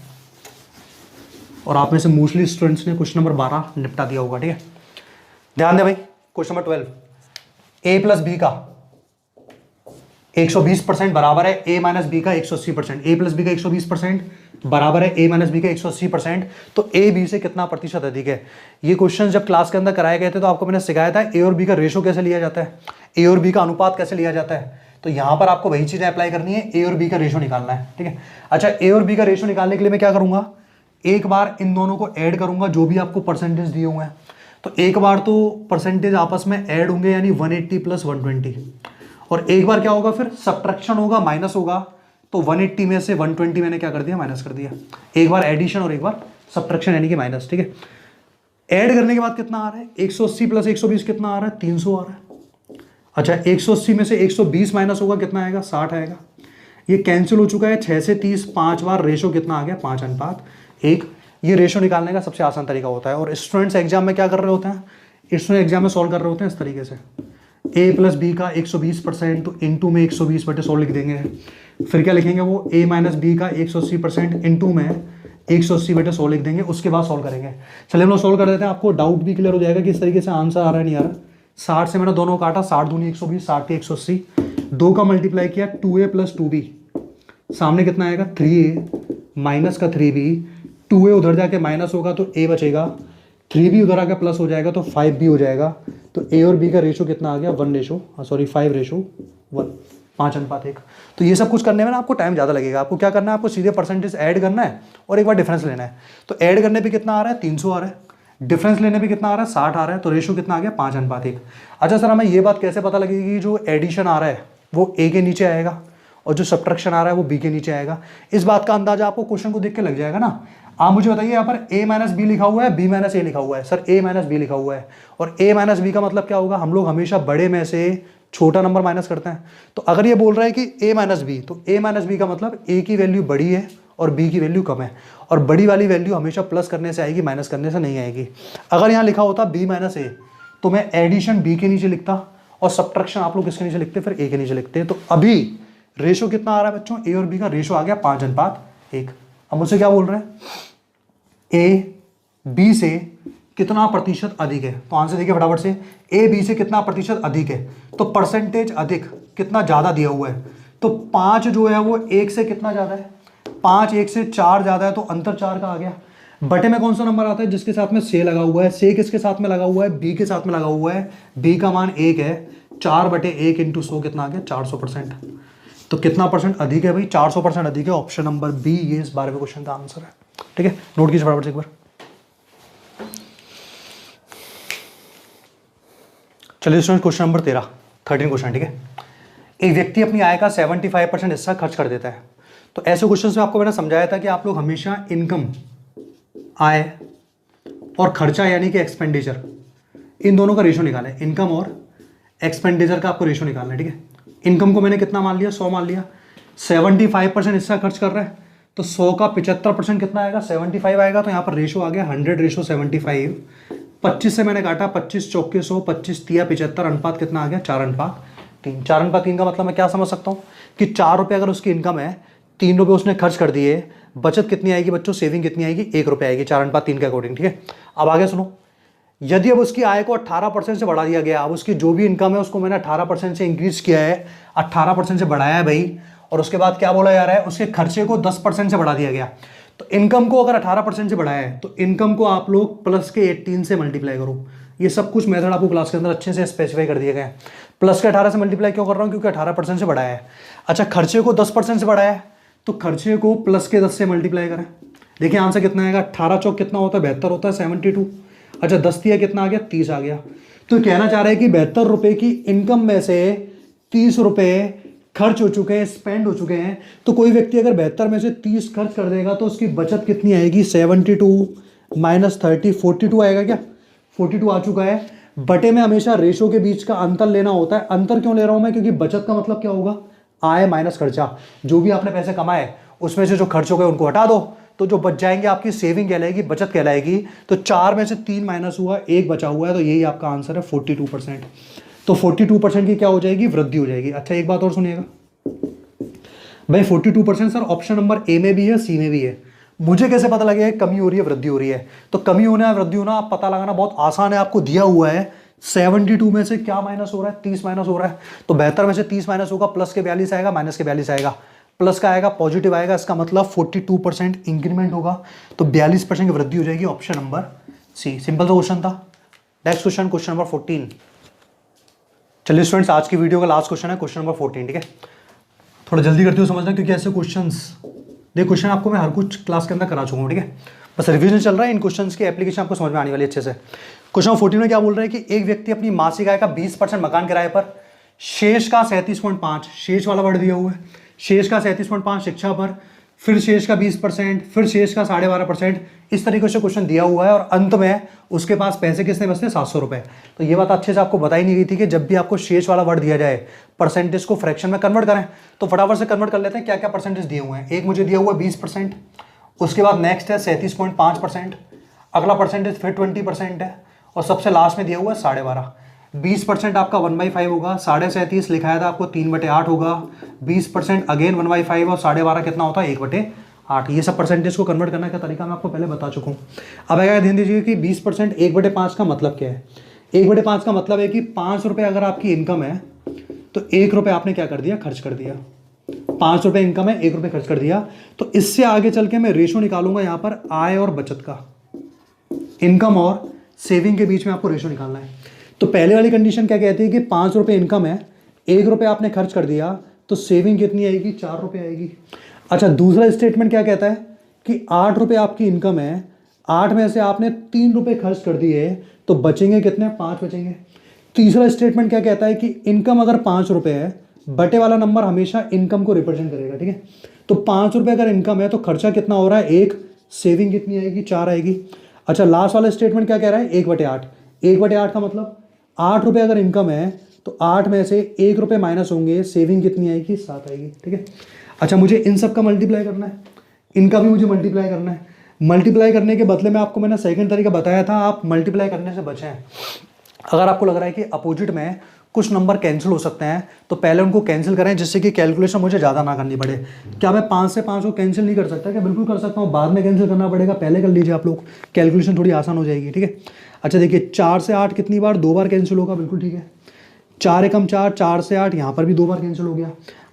और आप में से मोस्टली स्टूडेंट्स ने क्वेश्चन नंबर 12 निपटा दिया होगा। ठीक है, ध्यान दे भाई। Question number 12, a plus B का 120% बराबर है a माइनस बी का 180%। a प्लस बी का 120% बराबर है a माइनस बी का 180%। तो a b से कितना प्रतिशत अधिक है? ये क्वेश्चन जब क्लास के अंदर कराए गए थे तो आपको मैंने सिखाया था a और b का रेशो कैसे लिया जाता है, a और b का अनुपात कैसे लिया जाता है। तो यहां पर आपको वही चीजें अप्लाई करनी है, a और b का रेशो निकालना है। ठीक है, अच्छा a और b का रेशो निकालने के लिए मैं क्या करूंगा, एक बार इन दोनों को ऐड करूंगा जो भी आपको परसेंटेज दिए हुए हैं। तो एक बार तो परसेंटेज आपस में ऐड होंगे यानी 180 प्लस 120, और एक बार क्या होगा फिर सब्ट्रैक्शन होगा, माइनस होगा। तो 180 में से 120 मैंने क्या कर दिया, माइनस कर दिया। एक बार एडिशन और एक बार सब्ट्रैक्शन यानी कि माइनस। ठीक है, ऐड करने के बाद कितना आ रहा है, 180 प्लस 120 कितना आ रहा है, 300 आ रहा है। अच्छा 180 में से 120 माइनस होगा, कितना आएगा, 60 आएगा। ये कैंसिल हो चुका है, 6 से 30 5 बार, रेशो कितना आ गया, 5:1। ये रेशो निकालने का सबसे आसान तरीका होता है। और स्टूडेंट्स एग्जाम में क्या कर रहे होते हैं, स्टूडेंट एग्जाम में सॉल्व कर रहे होते हैं इस तरीके से, a प्लस बी का 120% तो इंटू में 120/100 लिख देंगे। फिर क्या लिखेंगे वो, a माइनस बी का 180% इंटू में 180/100 लिख देंगे। उसके बाद सॉल्व करेंगे। चलिए हम लोग सॉल्व कर देते हैं, आपको डाउट भी क्लियर हो जाएगा कि इस तरीके से आंसर आ रहा है नहीं आ रहा। 60 से मैंने दोनों काटा, 60 दूनी 120, 60 180, 2 का मल्टीप्लाई किया 2a प्लस 2b, सामने कितना आएगा 3a माइनस का 3b, 2a उधर जाके माइनस होगा तो a बचेगा, 3b उधर आके प्लस हो जाएगा तो 5b हो जाएगा। तो a और b का रेशो कितना आ गया, 5:1। 5:1। तो ये सब कुछ करने में ना आपको टाइम ज़्यादा लगेगा। आपको क्या करना है, आपको सीधे परसेंटेज ऐड करना है और एक बार डिफरेंस लेना है। तो ऐड करने पे कितना आ रहा है, 300 आ रहा है, डिफरेंस लेने पे कितना आ रहा है, 60 आ रहा है। तो रेशो कितना आ गया, 5:1। अच्छा सर हमें ये बात कैसे पता लगेगी कि जो एडिशन आ रहा है वो a के नीचे आएगा और जो सब्ट्रैक्शन आ रहा है वो b के नीचे आएगा? इस बात का अंदाजा आपको क्वेश्चन को देख के लग जाएगा ना। आप मुझे बताइए, यहाँ पर a माइनस बी लिखा हुआ है, b माइनस ए लिखा हुआ है। सर a माइनस बी लिखा हुआ है और a माइनस बी का मतलब क्या होगा, हम लोग हमेशा बड़े में से छोटा नंबर माइनस करते हैं। तो अगर ये बोल रहा है कि a माइनस बी, तो a माइनस बी का मतलब a की वैल्यू बड़ी है और b की वैल्यू कम है, और बड़ी वाली वैल्यू हमेशा प्लस करने से आएगी, माइनस करने से नहीं आएगी। अगर यहाँ लिखा होता b माइनस ए तो मैं एडिशन b के नीचे लिखता और सब्ट्रैक्शन आप लोग किसके नीचे लिखते, फिर a के नीचे लिखते। तो अभी रेशो कितना आ रहा है बच्चों, a और b का रेशो आ गया 5:1। अब मुझसे क्या बोल रहे हैं, a b से कितना प्रतिशत अधिक है। तो आंसर देखिए फटाफट से, a b से कितना प्रतिशत अधिक है। तो परसेंटेज अधिक कितना ज़्यादा दिया हुआ है, तो 5 जो है वो 1 से कितना ज़्यादा है, 5 1 से 4 ज़्यादा है, तो अंतर 4 का आ गया। बटे में कौन सा नंबर आता है, जिसके साथ में से लगा हुआ है, से किसके साथ में लगा हुआ है, b के साथ में लगा हुआ है, b का मान 1 है, 4/1 इंटू 100 कितना आ गया, 400%। तो कितना परसेंट अधिक है भाई, 400% अधिक है। ऑप्शन नंबर बी ये इस 12वें क्वेश्चन का आंसर है। ठीक है, नोट कीजिए फटाफट से एक बार। चलिए स्टूडेंट क्वेश्चन नंबर 13 क्वेश्चन। ठीक है, एक व्यक्ति अपनी आय का 75% हिस्सा खर्च कर देता है। तो ऐसे क्वेश्चन में आपको मैंने समझाया था कि आप लोग हमेशा इनकम, आय और खर्चा यानी कि एक्सपेंडिचर, इन दोनों का रेशो निकालें। इनकम और एक्सपेंडिचर का आपको रेशो निकालना है। ठीक है, इनकम को मैंने कितना मान लिया, 100 मान लिया। 75% हिस्सा खर्च कर रहा है तो 100 का 75% कितना आएगा, 75 आएगा। तो यहाँ पर रेशो आ गया 100:75। 25 से मैंने काटा, 25 चौके 100, 25 तिया 75, अनुपात कितना आ गया, 4:3। 4:3 का मतलब मैं क्या समझ सकता हूँ कि 4 रुपये अगर उसकी इनकम है, 3 रुपये उसने खर्च कर दिए, बचत कितनी आएगी बच्चों, सेविंग कितनी आएगी, 1 रुपये आएगी 4:3 के अकॉर्डिंग। ठीक है, अब आगे सुनो, यदि अब उसकी आय को 18% से बढ़ा दिया गया, अब उसकी जो भी इनकम है उसको मैंने 18% से इंक्रीज किया है, 18% से बढ़ाया है भाई, और उसके बाद क्या बोला जा रहा है, उसके खर्चे को 10% से बढ़ा दिया गया। तो इनकम को अगर 18% से बढ़ाया है तो इनकम को आप लोग प्लस के 18 से मल्टीप्लाई करो। ये सब कुछ मेथड आपको क्लास के अंदर अच्छे से स्पेसिफाई कर दिए गए हैं। प्लस के 18 से मल्टीप्लाई क्यों कर रहा हूँ, क्योंकि 18% से बढ़ाया है। अच्छा खर्चे को 10% से बढ़ाया है तो खर्चे को प्लस के 10 से मल्टीप्लाई करें। देखिए आंसर कितना आएगा, 18 चौक कितना होता है, 72 होता है, 72। अच्छा 10 तिया कितना आ गया, 30 आ गया। तो कहना चाह रहा है कि 72 रुपये की इनकम में से 30 रुपये खर्च हो चुके हैं, स्पेंड हो चुके हैं। तो कोई व्यक्ति अगर 72 में से 30 खर्च कर देगा तो उसकी बचत कितनी आएगी, 72 माइनस 30, 42 आएगा क्या, 42 आ चुका है। बटे में हमेशा रेशो के बीच का अंतर लेना होता है। अंतर क्यों ले रहा हूं मैं, क्योंकि बचत का मतलब क्या होगा, आय माइनस खर्चा। जो भी आपने पैसे कमाए उसमें से जो खर्च हो गए उनको हटा दो, तो जो बच जाएंगे आपकी सेविंग कहलाएगी, बचत कहलाएगी। तो 4 में से 3 माइनस हुआ, 1 बचा हुआ है, तो यही आपका आंसर है 42%। तो 42% की क्या हो जाएगी, वृद्धि हो जाएगी। अच्छा एक बात और सुनिएगा, भाई 42% सर ऑप्शन नंबर ए में भी है, सी में भी है। मुझे कैसे पता लगेगा कमी हो रही है वृद्धि हो रही है? तो कमी होना है वृद्धि होना आप पता लगाना बहुत आसान है, आपको दिया हुआ है 72 में से क्या माइनस हो रहा है, 30 माइनस हो रहा है। तो 72 में से 30 माइनस होगा, प्लस के 42 आएगा, माइनस के 42 आएगा, प्लस का आएगा, पॉजिटिव आएगा, इसका मतलब 42% इंक्रीमेंट होगा, तो 42% की वृद्धि हो जाएगी, ऑप्शन नंबर सी। सिंपल सा क्वेश्चन था। Next question, question number 14। चलिए स्टूडेंट्स, आज की वीडियो का लास्ट क्वेश्चन है, क्वेश्चन नंबर 14, ठीक है। थोड़ा जल्दी करते हो समझना, क्योंकि ऐसे क्वेश्चंस क्वेश्चन आपको मैं हर कुछ क्लास के अंदर करा चुका हूँ, ठीक है। बस रिवीजन चल रहा है, इन क्वेश्चंस की एप्लीकेशन आपको समझ में आने वाली है अच्छे से। क्वेश्चन 14 में क्या बोल रहा है कि एक व्यक्ति अपनी मासिक आय का 20% मकान किराए पर, शेष का 37.5, शेष वाला वर्ड दिया हुआ है, शेष का 37.5 शिक्षा पर, फिर शेष का 20%, फिर शेष का 12.5%, इस तरीके से क्वेश्चन दिया हुआ है। और अंत में उसके पास पैसे कितने बचते हैं? 700 रुपये। तो ये बात अच्छे से आपको बताई नहीं गई थी कि जब भी आपको शेष वाला वर्ड दिया जाए, परसेंटेज को फ्रैक्शन में कन्वर्ट करें, तो फटाफट से कन्वर्ट कर लेते हैं क्या क्या परसेंटेज दिए हुए हैं। एक मुझे दिया हुआ है 20%, उसके बाद नेक्स्ट है 37.5%, अगला परसेंटेज फिर 20% है, और सबसे लास्ट में दिया हुआ है 12.5। 20% आपका 1/5 होगा, 37.5 लिखाया था आपको 3/8 होगा, 20% अगेन 1/5 और 12.5 कितना होता है? 1/8। ये सब परसेंटेज को कन्वर्ट करने का तरीका मैं आपको पहले बता चुका हूँ। अब आगे ध्यान दीजिए कि 20% 1/5 का मतलब क्या है। 1/5 का मतलब है कि 5 रुपये अगर आपकी इनकम है तो 1 रुपये आपने क्या कर दिया? खर्च कर दिया। 5 रुपये इनकम है, 1 रुपये खर्च कर दिया। तो इससे आगे चल के मैं रेशो निकालूंगा यहाँ पर आय और बचत का, इनकम और सेविंग के बीच में आपको रेशो निकालना है। तो पहले वाली कंडीशन क्या कहती है कि 5 रुपये इनकम है, 1 रुपये आपने खर्च कर दिया, तो सेविंग कितनी आएगी? 4 रुपये आएगी। अच्छा, दूसरा स्टेटमेंट क्या कहता है कि 8 रुपये आपकी इनकम है, 8 में से आपने 3 रुपये खर्च कर दिए, तो बचेंगे कितने? 5 बचेंगे। तीसरा स्टेटमेंट क्या कहता है कि इनकम अगर 5 रुपये है, बटे वाला नंबर हमेशा इनकम को रिप्रेजेंट करेगा, ठीक है। तो 5 रुपये अगर इनकम है तो खर्चा कितना हो रहा है? 1, सेविंग कितनी आएगी? 4 आएगी। अच्छा, लास्ट वाला स्टेटमेंट क्या कह रहा है? 1/8। 1/8 का मतलब 8 रुपये अगर इनकम है तो 8 में से 1 रुपये माइनस होंगे, सेविंग कितनी आएगी? 7 आएगी, ठीक है। अच्छा, मुझे इन सब का मल्टीप्लाई करना है, इनका भी मुझे मल्टीप्लाई करना है। मल्टीप्लाई करने के बदले में आपको मैंने सेकंड तरीका बताया था, आप मल्टीप्लाई करने से बचें। अगर आपको लग रहा है कि अपोजिट में कुछ नंबर कैंसिल हो सकते हैं, तो पहले उनको कैंसिल करें, जिससे कि कैलकुलेशन मुझे ज़्यादा ना करनी पड़े। क्या मैं 5 से 5 को कैंसिल नहीं कर सकता? क्या बिल्कुल कर सकता हूँ, बाद में कैंसिल करना पड़ेगा, पहले कर लीजिए आप लोग, कैलकुलेशन थोड़ी आसान हो जाएगी, ठीक है। अच्छा देखिए, 4 से 8 कितनी बार? 2 बार कैंसिल होगा, बिल्कुल ठीक है। 4 एकम 4, 4 से 8 यहाँ पर भी 2 बार कैंसिल हो गया।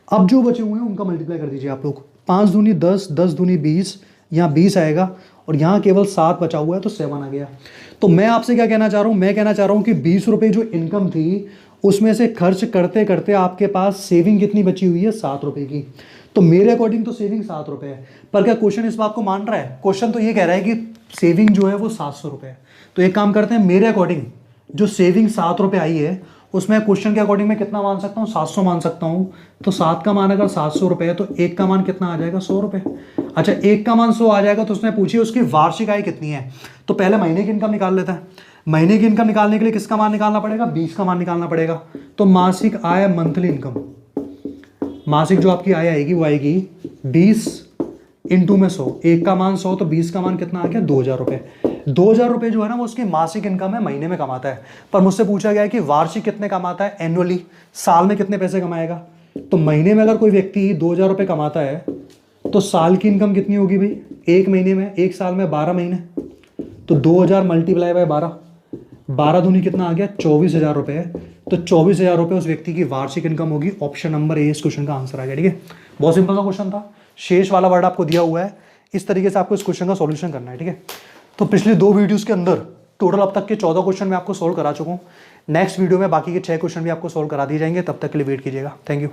अब जो बचे हुए हैं उनका मल्टीप्लाई कर दीजिए आप लोग। 5 दूनी 10, 10 दूनी 20, यहाँ 20 आएगा, और यहाँ केवल 7 बचा हुआ है, तो 7 आ गया। तो मैं आपसे क्या कहना चाह रहा हूँ? मैं कहना चाह रहा हूँ कि 20 रुपये जो इनकम थी, उसमें से खर्च करते करते आपके पास सेविंग कितनी बची हुई है? 7 रुपये की। तो मेरे अकॉर्डिंग तो सेविंग 7 रुपये है। पर क्या क्वेश्चन इस बात को मान रहा है? क्वेश्चन तो ये कह रहा है कि सेविंग जो है वो 700 रुपये है। तो एक काम करते हैं, मेरे अकॉर्डिंग जो सेविंग 7 रुपये आई है, उसमें क्वेश्चन के अकॉर्डिंग मैं कितना मान सकता हूँ? 700 मान सकता हूँ। तो 7 का मान अगर 700 रुपये है, तो 1 का मान कितना आ जाएगा? 100 रुपये। अच्छा, 1 का मान 100 आ जाएगा, तो उसने पूछी उसकी वार्षिक आय कितनी है। तो पहले महीने की इनकम निकाल लेता है। महीने की इनकम निकालने के लिए किसका मान निकालना पड़ेगा? 20 का मान निकालना पड़ेगा। तो मासिक आय, मंथली इनकम, मासिक जो आपकी आय आएगी वो आएगी 20 इंटू में 100। 1 का मान 100, तो 20 का मान कितना आ गया? 2000 रुपये। 2000 रुपये जो है ना, वो उसकी मासिक इनकम है, महीने में कमाता है। पर मुझसे पूछा गया है कि वार्षिक कितने कमाता है, एनुअली, साल में कितने पैसे कमाएगा। तो महीने में अगर कोई व्यक्ति 2000 रुपये कमाता है, तो साल की इनकम कितनी होगी भाई? 1 महीने में, 1 साल में 12 महीने, तो 2000 मल्टीप्लाई बाय 12, 12 दूनी कितना आ गया? 24,000 रुपये। तो 24,000 रुपये उस व्यक्ति की वार्षिक इनकम होगी। ऑप्शन नंबर ए इस क्वेश्चन का आंसर आ गया, ठीक है। बहुत सिंपल सा क्वेश्चन था, शेष वाला वर्ड आपको दिया हुआ है, इस तरीके से आपको इस क्वेश्चन का सॉल्यूशन करना है, ठीक है। तो पिछले 2 वीडियोस के अंदर टोटल अब तक के 14 क्वेश्चन मैं आपको सोल्व करा चुका हूँ। नेक्स्ट वीडियो में बाकी के 6 क्वेश्चन भी आपको सोल्व करा दिए जाएंगे, तब तक के लिए वेट कीजिएगा। Thank you.